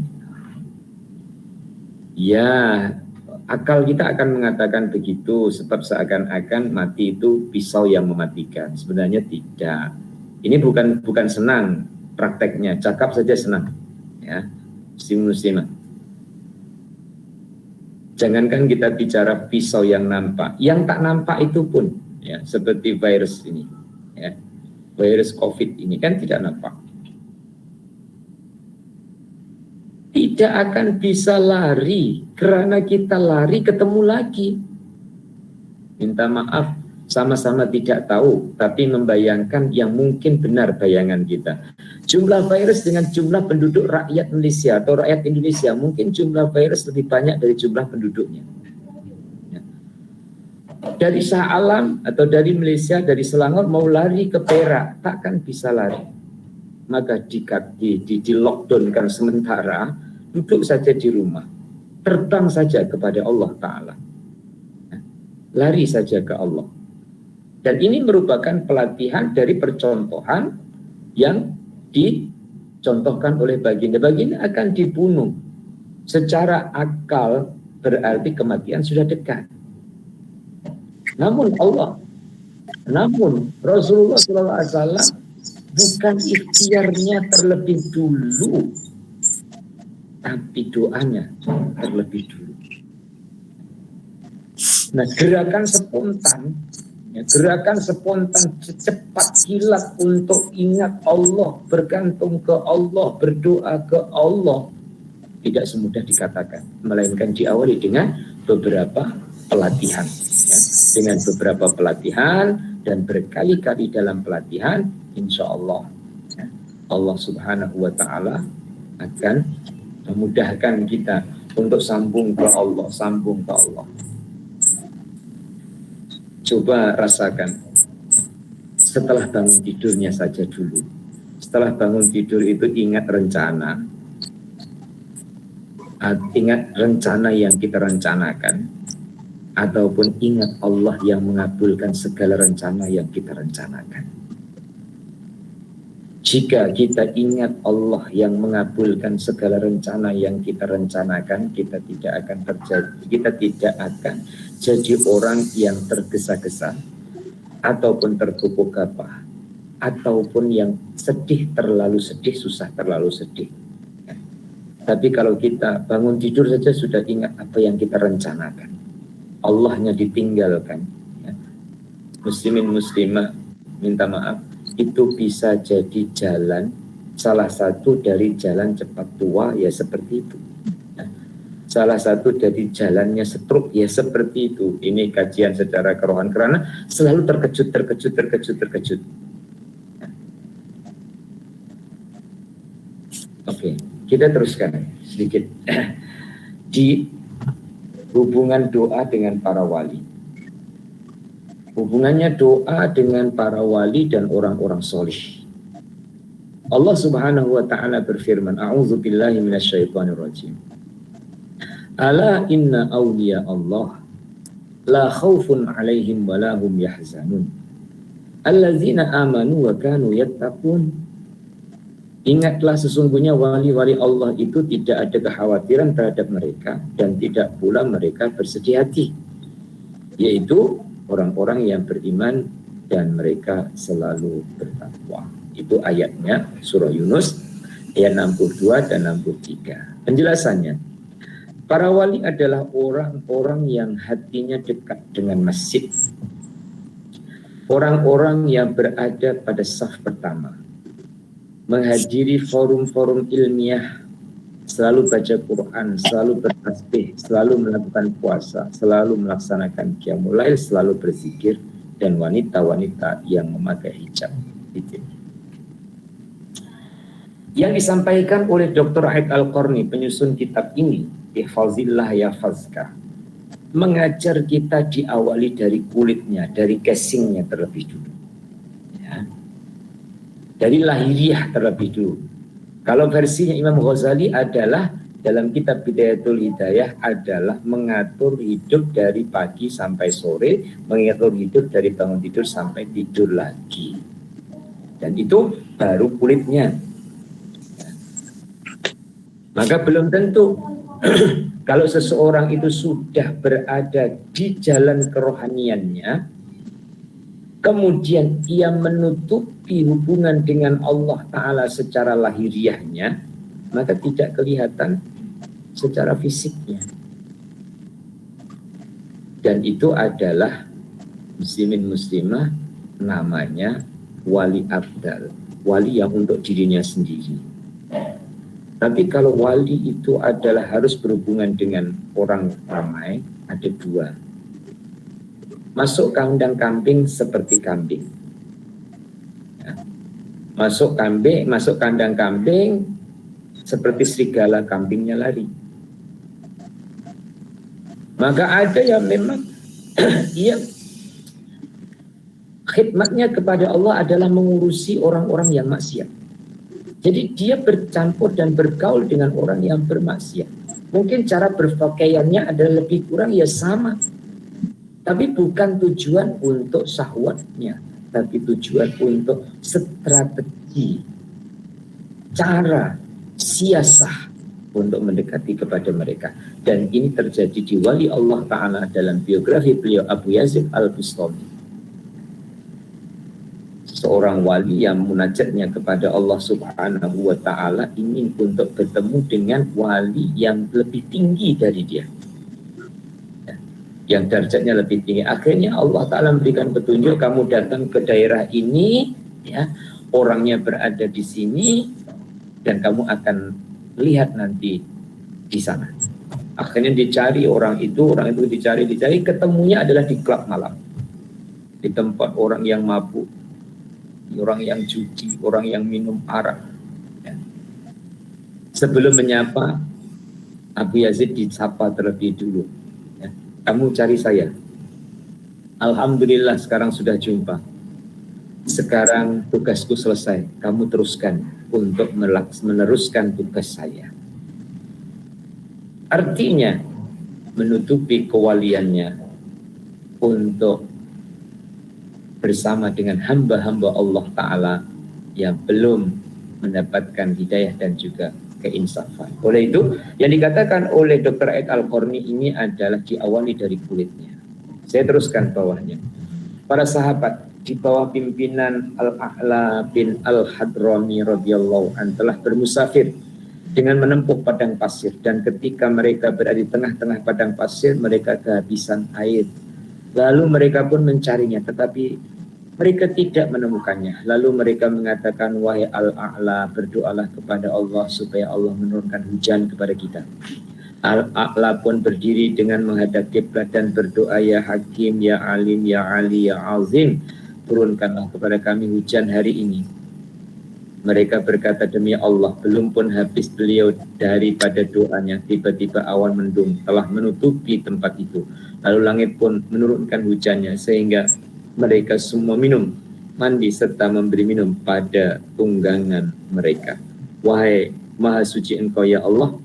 Ya, akal kita akan mengatakan begitu, sebab seakan-akan mati itu pisau yang mematikan. Sebenarnya tidak. Ini bukan senang prakteknya, cakap saja senang. Ya, muslimah. Jangankan kita bicara pisau yang nampak, yang tak nampak itu pun, ya, seperti virus ini, ya, virus COVID ini kan tidak nampak. Tidak akan bisa lari, karena kita lari ketemu lagi. Minta maaf, sama-sama tidak tahu, tapi membayangkan yang mungkin benar bayangan kita. Jumlah virus dengan jumlah penduduk rakyat Malaysia atau rakyat Indonesia, mungkin jumlah virus lebih banyak dari jumlah penduduknya. Dari Shah Alam atau dari Malaysia, dari Selangor mau lari ke Perak, takkan bisa lari. Maka di lockdown kan sementara, duduk saja di rumah, terbang saja kepada Allah Ta'ala, lari saja ke Allah. Dan ini merupakan pelatihan dari percontohan yang dicontohkan oleh baginda. Baginda akan dibunuh. Secara akal berarti kematian sudah dekat. Namun Rasulullah SAW bukan ikhtiarnya terlebih dulu, tapi doanya terlebih dulu. Nah, gerakan spontan secepat kilat untuk ingat Allah, bergantung ke Allah, berdoa ke Allah, tidak semudah dikatakan, melainkan diawali dengan beberapa pelatihan, ya. Dengan beberapa pelatihan dan berkali-kali dalam pelatihan, insya Allah, ya, Allah Subhanahu wa Ta'ala akan memudahkan kita untuk sambung ke Allah. Coba rasakan setelah bangun tidurnya saja dulu. Setelah bangun tidur itu ingat rencana yang kita rencanakan, ataupun ingat Allah yang mengabulkan segala rencana yang kita rencanakan. Jika kita ingat Allah yang mengabulkan segala rencana yang kita rencanakan, kita tidak akan jadi orang yang tergesa-gesa, ataupun terpupuk gapah, ataupun yang terlalu sedih, susah terlalu sedih. Ya. Tapi kalau kita bangun tidur saja sudah ingat apa yang kita rencanakan, Allahnya ditinggalkan, ya. Muslimin muslimah, minta maaf, itu bisa jadi jalan, salah satu dari jalan cepat tua, ya seperti itu. Salah satu dari jalannya stroke, ya seperti itu. Ini kajian secara kerohanian, karena selalu terkejut. Oke, kita teruskan sedikit di hubungan doa dengan para wali. Hubungannya doa dengan para wali dan orang-orang solih. Allah Subhanahu wa taala berfirman, a'udzubillahi minasyaitonirrajim. Ala inna awliya Allah la khaufun 'alaihim wa la hum yahzanun. Alladzina amanu wa kanu yattaqun. Ingatlah sesungguhnya wali-wali Allah itu tidak ada kekhawatiran terhadap mereka dan tidak pula mereka bersedih hati, yaitu orang-orang yang beriman dan mereka selalu bertakwa. Itu ayatnya surah Yunus ayat 62 dan 63. Penjelasannya, para wali adalah orang-orang yang hatinya dekat dengan masjid, orang-orang yang berada pada saf pertama, menghadiri forum-forum ilmiah, selalu baca Quran, selalu bertasbih, selalu melakukan puasa, selalu melaksanakan qiyamul lail, selalu berzikir, dan wanita-wanita yang memakai hijab. Itu yang disampaikan oleh Dr. Aid Al-Qarni, penyusun kitab ini, Ihfazillah Yahfazka, mengajar kita diawali dari kulitnya, dari casingnya terlebih dulu, ya. Dari lahiriah terlebih dulu. Kalau versinya Imam Ghazali adalah dalam kitab Bidayatul Hidayah adalah mengatur hidup dari pagi sampai sore, mengatur hidup dari bangun tidur sampai tidur lagi. Dan itu baru kulitnya. Maka belum tentu kalau seseorang itu sudah berada di jalan kerohaniannya, kemudian ia menutupi hubungan dengan Allah Ta'ala secara lahiriahnya, maka tidak kelihatan secara fisiknya. Dan itu adalah muslimin muslimah, namanya wali abdal, wali yang untuk dirinya sendiri. Tapi kalau wali itu adalah harus berhubungan dengan orang ramai, ada dua. Masuk kandang kambing seperti kambing. Ya. Masuk kandang kambing seperti serigala, kambingnya lari. Maka ada yang memang ia khidmatnya kepada Allah adalah mengurusi orang-orang yang maksiat. Jadi dia bercampur dan bergaul dengan orang yang bermaksiat. Mungkin cara berpakaiannya adalah lebih kurang ya sama. Tapi bukan tujuan untuk syahwatnya, tapi tujuan untuk strategi, cara, siasah untuk mendekati kepada mereka. Dan ini terjadi di wali Allah Ta'ala dalam biografi beliau Abu Yazid Al-Bustami. Seorang wali yang munajatnya kepada Allah Subhanahu wa Ta'ala ingin untuk bertemu dengan wali yang lebih tinggi dari dia, yang derajatnya lebih tinggi. Akhirnya Allah Ta'ala memberikan petunjuk, kamu datang ke daerah ini, ya, orangnya berada di sini, dan kamu akan lihat nanti di sana. Akhirnya dicari orang itu dicari, ketemunya adalah di klub malam, di tempat orang yang mabuk, orang yang judi, orang yang minum arak. Ya. Sebelum menyapa, Abu Yazid disapa terlebih dulu. Ya. Kamu cari saya. Alhamdulillah sekarang sudah jumpa. Sekarang tugasku selesai. Kamu teruskan untuk meneruskan tugas saya. Artinya menutupi kewaliannya untuk bersama dengan hamba-hamba Allah Ta'ala yang belum mendapatkan hidayah dan juga keinsafan. Oleh itu, yang dikatakan oleh Dr. Aid Al-Qarni ini adalah diawali dari kulitnya. Saya teruskan bawahnya. Para sahabat di bawah pimpinan Al-A'la bin Al-Hadrami radhiyallahu anhu telah bermusafir dengan menempuh padang pasir, dan ketika mereka berada di tengah-tengah padang pasir, mereka kehabisan air. Lalu mereka pun mencarinya, tetapi mereka tidak menemukannya. Lalu mereka mengatakan, wahai Al-A'la, berdoalah kepada Allah supaya Allah menurunkan hujan kepada kita. Al-A'la pun berdiri dengan menghadap kiblat dan berdoa, ya Hakim, ya Alim, ya Ali, ya Azim, turunkanlah kepada kami hujan hari ini. Mereka berkata, demi Allah, belum pun habis beliau daripada doanya, tiba-tiba awan mendung telah menutupi tempat itu. Lalu langit pun menurunkan hujannya, sehingga mereka semua minum. mandi serta memberi minum pada tunggangan mereka. Wahai Maha Suci Engkau ya Allah,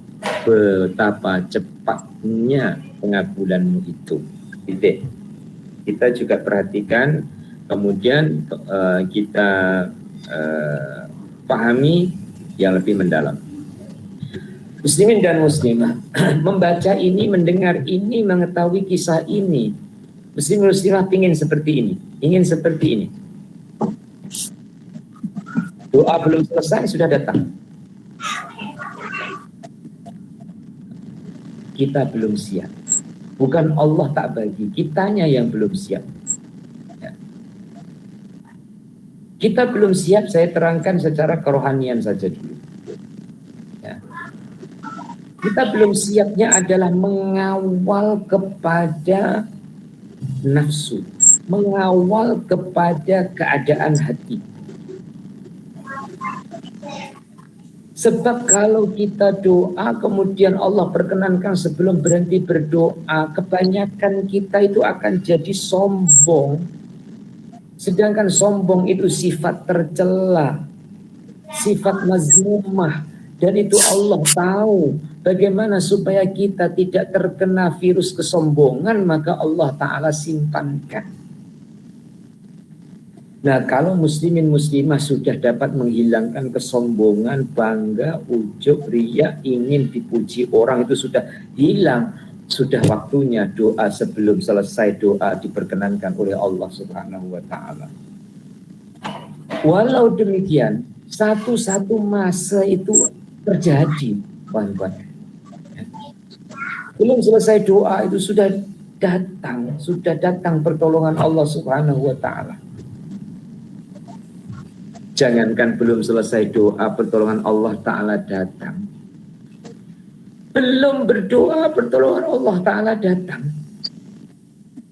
betapa cepatnya pengabulanmu itu. Titik. Kita juga perhatikan, kemudian kita pahami yang lebih mendalam. Muslimin dan muslimah membaca ini, mendengar ini, mengetahui kisah ini. Muslim muslimah ingin seperti ini, ingin seperti ini. Doa belum selesai sudah datang. Kita belum siap. Bukan Allah tak bagi, kitanya yang belum siap. Ya. Kita belum siap, saya terangkan secara kerohanian saja dulu. Ya. Kita belum siapnya adalah mengawal kepada nafsu, mengawal kepada keadaan hati. Sebab kalau kita doa kemudian Allah perkenankan sebelum berhenti berdoa, kebanyakan kita itu akan jadi sombong. Sedangkan sombong itu sifat tercela, sifat mazmumah, dan itu Allah tahu bagaimana supaya kita tidak terkena virus kesombongan, maka Allah Ta'ala simpankan. Nah, kalau muslimin muslimah sudah dapat menghilangkan kesombongan, bangga, ujub, riya, ingin dipuji orang, itu sudah hilang. Sudah waktunya doa sebelum selesai doa diperkenankan oleh Allah Subhanahu wa Ta'ala. Walau demikian, satu-satu masa itu terjadi, kawan-kawan. Belum selesai doa itu sudah datang pertolongan Allah Subhanahu wa Ta'ala. Jangankan belum selesai doa, pertolongan Allah Ta'ala datang. Belum berdoa, pertolongan Allah Ta'ala datang.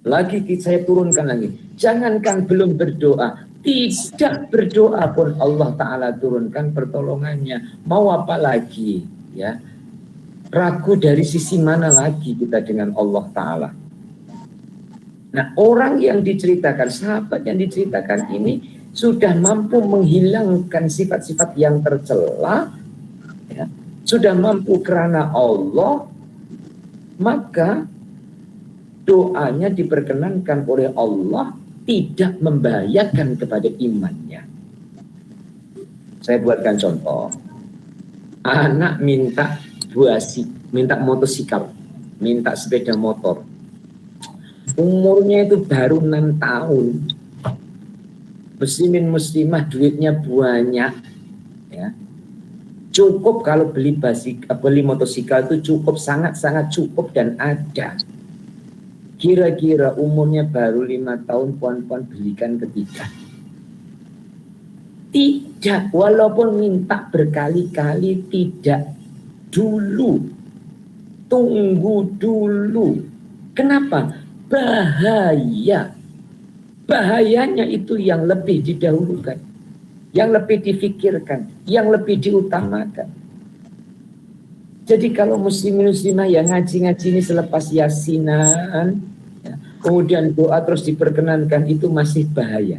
Lagi saya turunkan lagi. Jangankan belum berdoa, tidak berdoa pun Allah Ta'ala turunkan pertolongannya. Mau apa lagi? Ya, ragu dari sisi mana lagi kita dengan Allah Ta'ala? Nah, orang yang diceritakan, sahabat yang diceritakan ini sudah mampu menghilangkan sifat-sifat yang tercela, ya, sudah mampu karena Allah, maka doanya diperkenankan oleh Allah, tidak membahayakan kepada imannya. Saya buatkan contoh. Anak minta minta motosikal, minta sepeda motor. Umurnya itu baru 6 tahun. Muslimin muslimah duitnya banyak, ya. Cukup kalau beli motosikal itu cukup, sangat-sangat cukup dan ada. Kira-kira umurnya baru 5 tahun, puan-puan belikan ketiga. Tidak, walaupun minta berkali-kali, tidak. Dulu, tunggu dulu. Kenapa? Bahaya. Bahayanya itu yang lebih didahulukan, yang lebih difikirkan, yang lebih diutamakan. Jadi kalau muslimin muslimah yang ngaji-ngaji ini selepas yasinan, ya, kemudian doa terus diperkenankan, itu masih bahaya.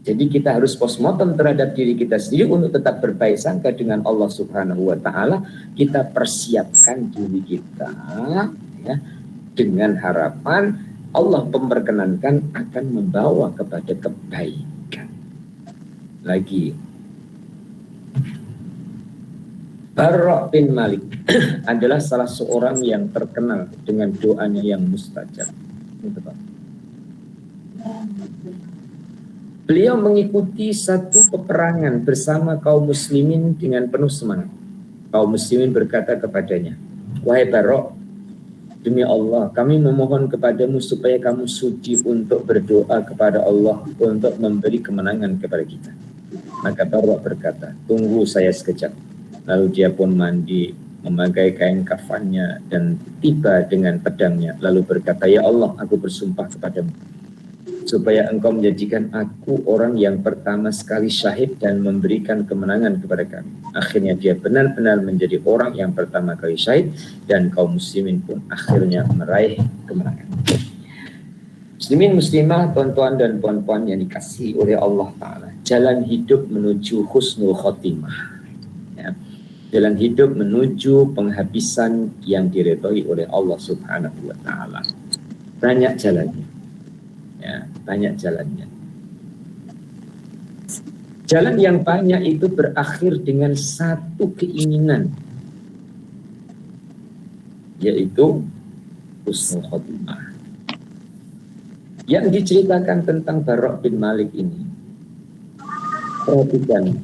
Jadi kita harus postmortem terhadap diri kita sendiri untuk tetap berbaik sangka dengan Allah Subhanahu wa Ta'ala. Kita persiapkan diri kita, ya, dengan harapan Allah memperkenankan akan membawa kepada kebaikan. Lagi, Barra bin Malik adalah salah seorang yang terkenal dengan doanya yang mustajab. Beliau mengikuti satu peperangan bersama kaum muslimin dengan penuh semangat. Kaum muslimin berkata kepadanya, "Wahai Barra, demi Allah, kami memohon kepadamu supaya kamu suci untuk berdoa kepada Allah untuk memberi kemenangan kepada kita." Maka Barra berkata, "Tunggu saya sekejap." Lalu dia pun mandi, memakai kain kafannya dan tiba dengan pedangnya. Lalu berkata, "Ya Allah, aku bersumpah kepadamu supaya engkau menjadikan aku orang yang pertama sekali syahid dan memberikan kemenangan kepada kami." Akhirnya dia benar-benar menjadi orang yang pertama kali syahid dan kaum muslimin pun akhirnya meraih kemenangan. Muslimin muslimah, tuan-tuan dan puan-puan yang dikasihi oleh Allah Ta'ala, jalan hidup menuju husnul khotimah, ya. Jalan hidup menuju penghabisan yang diridhoi oleh Allah Subhanahu wa Ta'ala. Banyak jalannya, ya, banyak jalannya. Jalan yang banyak itu berakhir dengan satu keinginan, yaitu husnul khotimah. Yang diceritakan tentang Barok bin Malik ini, perhatikan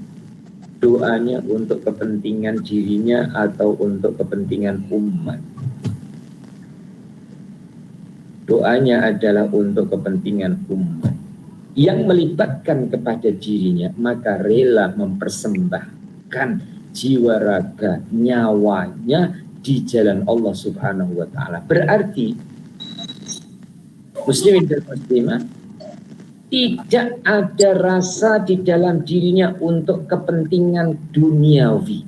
doanya untuk kepentingan dirinya atau untuk kepentingan umat. Doanya adalah untuk kepentingan umat. Yang melibatkan kepada dirinya, maka rela mempersembahkan jiwa raga, nyawanya di jalan Allah Subhanahu wa Ta'ala. Berarti muslimin dan muslimah, tidak ada rasa di dalam dirinya untuk kepentingan duniawi.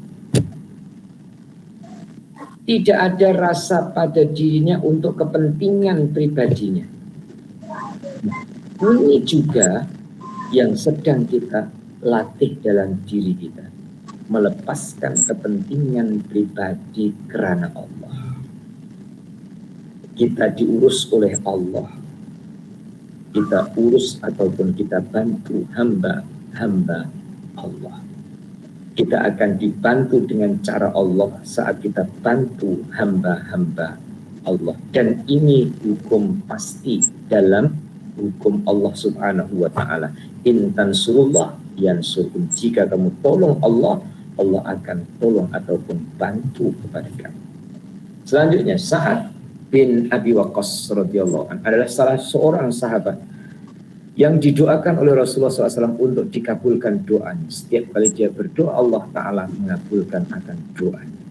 Tidak ada rasa pada dirinya untuk kepentingan pribadinya. Ini juga yang sedang kita latih dalam diri kita. Melepaskan kepentingan pribadi karena Allah. Kita diurus oleh Allah. Kita urus ataupun kita bantu hamba-hamba Allah. Kita akan dibantu dengan cara Allah saat kita bantu hamba-hamba Allah. Dan ini hukum pasti dalam hukum Allah Subhanahu wa Ta'ala. In tansurullah yansurkum. Jika kamu tolong Allah, Allah akan tolong ataupun bantu kepada kamu. Selanjutnya, Sa'ad bin Abi Waqqas radhiyallahu anhu adalah salah seorang sahabat yang didoakan oleh Rasulullah SAW untuk dikabulkan doanya. Setiap kali dia berdoa, Allah Ta'ala mengabulkan akan doanya.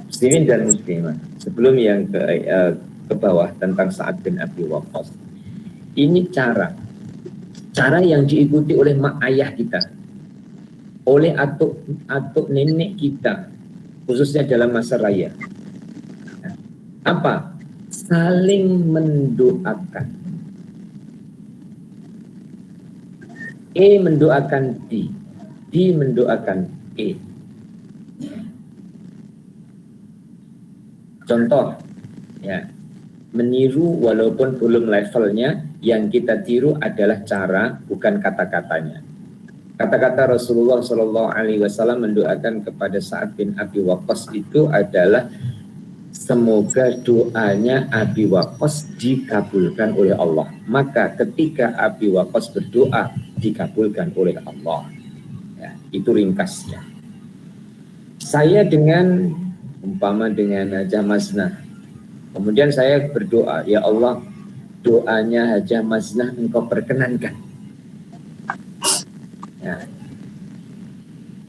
Muslimin dan muslimah, sebelum yang ke bawah tentang Sa'ad bin Abi Waqqas, ini cara yang diikuti oleh mak ayah kita, oleh atuk nenek kita, khususnya dalam masa raya. Apa? Saling mendoakan. E mendoakan D mendoakan E. Contoh, ya, meniru walaupun belum levelnya, yang kita tiru adalah cara, bukan kata-katanya. Kata-kata Rasulullah SAW mendoakan kepada Sa'ad bin Abi Waqqas itu adalah semoga doanya Abi Waqqas dikabulkan oleh Allah. Maka ketika Abi Waqqas berdoa, dikabulkan oleh Allah. Ya, itu ringkasnya. Saya dengan Hajah Maznah, kemudian saya berdoa, ya Allah, doanya Hajah Maznah engkau perkenankan. Ya.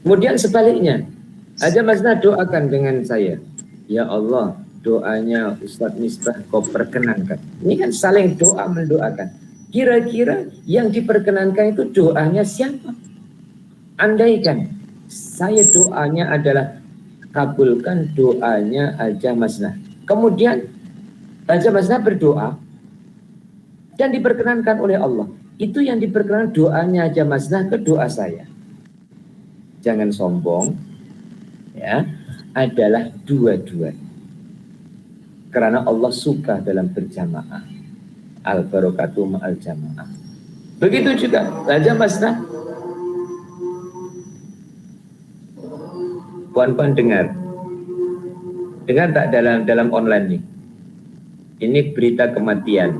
Kemudian sebaliknya, Hajah Maznah doakan dengan saya, ya Allah, doanya Ustadz Misbah kau perkenankan. Ini kan saling doa mendoakan. Kira-kira yang diperkenankan itu doanya siapa? Andaikan saya doanya adalah kabulkan doanya Hajah Maznah. Kemudian Hajah Maznah berdoa dan diperkenankan oleh Allah. Itu yang diperkenankan doanya Hajah Maznah ke doa saya. Jangan sombong, ya. Adalah dua-duanya. Karena Allah suka dalam berjamaah. Al-barakatuh ma'al jamaah. Begitu juga Hajah Maznah. Puan-puan dengar tak dalam online nih? Ini berita kematian.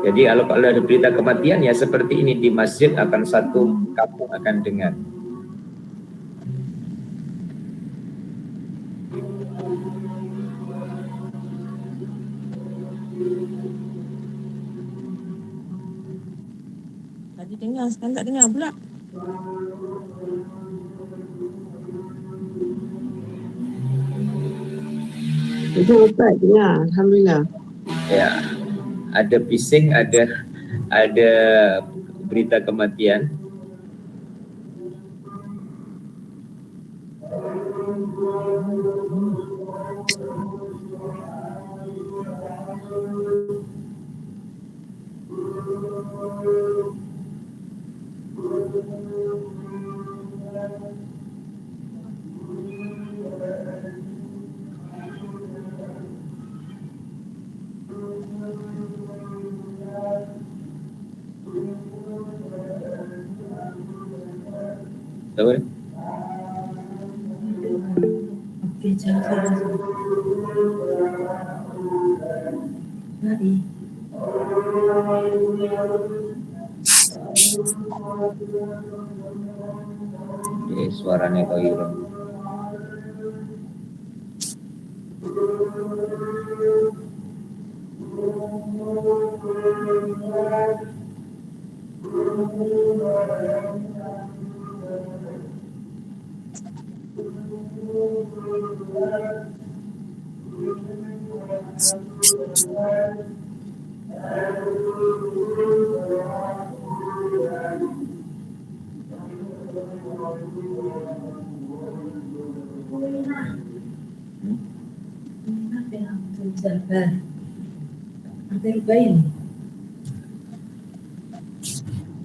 Jadi kalau ada berita kematian ya seperti ini, di masjid akan satu kampung akan dengar. Tadi dengar, sekarang tak dengar pula. Itu Ustaz dengar, alhamdulillah. Ya, ada bising, ada berita kematian. Tahu? Okey, jangan. Mari. Suaranya kau hilang.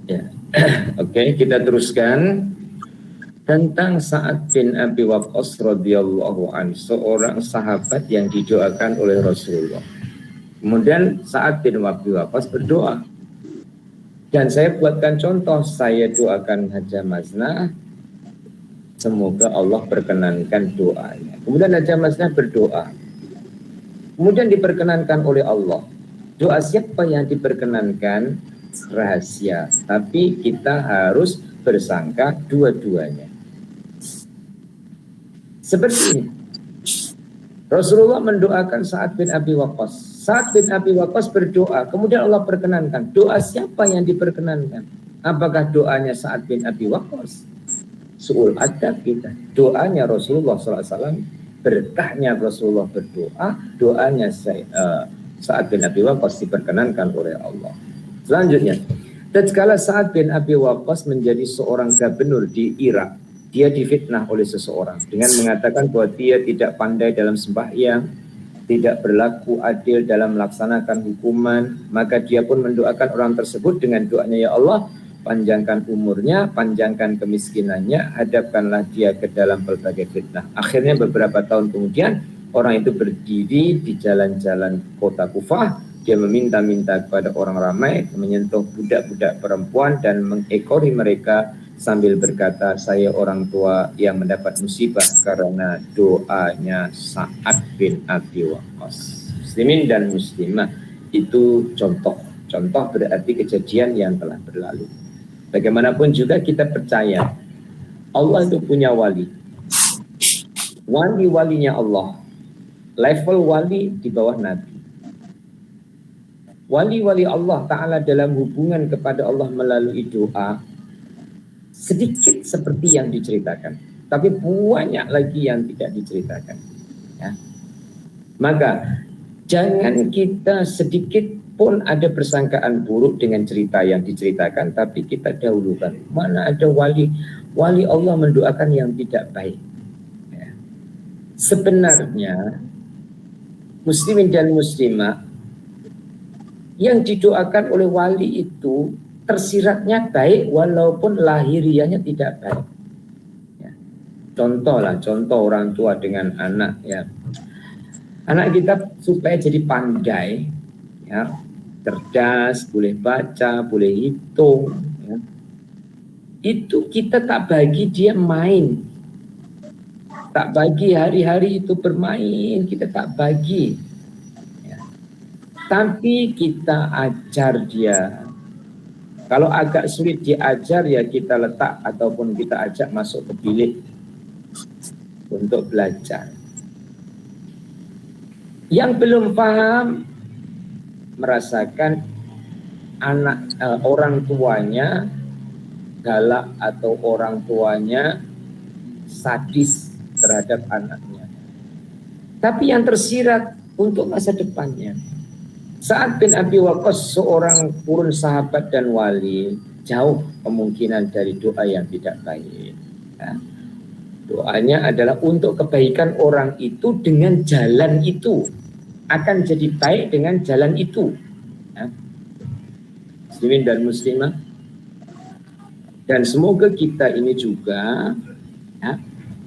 Ya. Oke, kita teruskan tentang Sa'ad bin Abi Waqqas radhiyallahu anhu, seorang sahabat yang didoakan oleh Rasulullah. Kemudian Sa'ad bin Abi Waqqas berdoa. Dan saya buatkan contoh, saya doakan Hajjah Masnah, semoga Allah perkenankan doanya. Kemudian Hajjah Masnah berdoa. Kemudian diperkenankan oleh Allah. Doa siapa yang diperkenankan? Rahasia. Tapi kita harus bersangka dua-duanya. Seperti ini. Rasulullah mendoakan Sa'ad bin Abi Waqqas. Sa'ad bin Abi Waqqas berdoa. Kemudian Allah perkenankan. Doa siapa yang diperkenankan? Apakah doanya Sa'ad bin Abi Waqqas? Su'ul adab kita. Doanya Rasulullah SAW. Berkahnya Rasulullah berdoa. Doanya Sa'ad bin Abi Waqqas diperkenankan oleh Allah. Selanjutnya, tatkala Sa'ad bin Abi Waqqas menjadi seorang gubernur di Irak, dia difitnah oleh seseorang dengan mengatakan bahwa dia tidak pandai dalam sembahyang, tidak berlaku adil dalam melaksanakan hukuman. Maka dia pun mendoakan orang tersebut dengan doanya, ya Allah, panjangkan umurnya, panjangkan kemiskinannya, hadapkanlah dia ke dalam berbagai fitnah. Akhirnya beberapa tahun kemudian orang itu berdiri di jalan-jalan kota Kufah. Dia meminta-minta kepada orang ramai, menyentuh budak-budak perempuan dan mengekori mereka sambil berkata, saya orang tua yang mendapat musibah karena doanya Sa'ad bin Abi Waqqas. Muslimin dan muslimah, itu contoh. Contoh berarti kejadian yang telah berlalu. Bagaimanapun juga kita percaya Allah itu punya wali. Wali-walinya Allah. Level wali di bawah Nabi. Wali-wali Allah Ta'ala dalam hubungan kepada Allah melalui doa sedikit seperti yang diceritakan, tapi banyak lagi yang tidak diceritakan, ya. Maka jangan kita sedikit pun ada persangkaan buruk dengan cerita yang diceritakan, tapi kita dahulukan. Mana ada wali Allah mendoakan yang tidak baik, ya. Sebenarnya muslimin dan muslimah yang didoakan oleh wali itu tersiratnya baik walaupun lahiriahnya tidak baik, ya. Contoh orang tua dengan anak, ya. Anak kita supaya jadi pandai, ya, cerdas, boleh baca, boleh hitung, ya. Itu kita tak bagi dia main, tak bagi hari-hari itu bermain, kita tak bagi. Tapi kita ajar dia. Kalau agak sulit diajar, ya kita letak ataupun kita ajak masuk ke bilik untuk belajar. Yang belum paham merasakan orang tuanya galak atau orang tuanya sadis terhadap anaknya. Tapi yang tersirat untuk masa depannya. Sa'ad bin Abi Waqqas seorang purun sahabat dan wali, jauh kemungkinan dari doa yang tidak baik, ya. Doanya adalah untuk kebaikan orang itu dengan jalan itu, akan jadi baik dengan jalan itu, ya. muslimin dan muslimah. Dan semoga kita ini juga ya,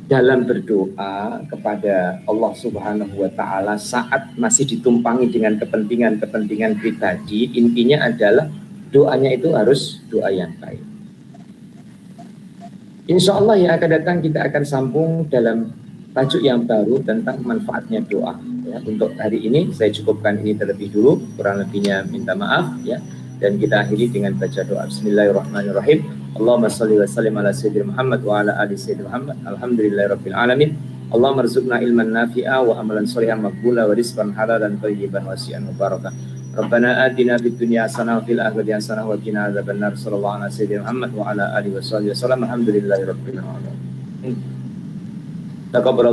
dalam berdoa kepada Allah Subhanahu wa Ta'ala saat masih ditumpangi dengan kepentingan-kepentingan pribadi, intinya adalah doanya itu harus doa yang baik. Insya Allah yang akan datang kita akan sambung dalam tajuk yang baru tentang manfaatnya doa. Ya, untuk hari ini saya cukupkan ini terlebih dulu, kurang lebihnya minta maaf ya. Dan kita akhiri dengan baca doa. Bismillahirrahmanirrahim. Allahumma salli wa sallim ala sayyidina Muhammad wa ala ali sayyidina Muhammad. Alhamdulillahirabbil alamin. Allahumma rzuqna ilman nafi'a wa amalan sholihan maqbula wa rizqan halalan thayyiban wasi'an mubarakah. Rabbana atina fid dunya hasanah wa fil akhirati hasanah wa qina adzabannar. Sallallahu ala sayyidina Muhammad wa ala alihi wasallam. Alhamdulillahirabbil alamin. Taqabbal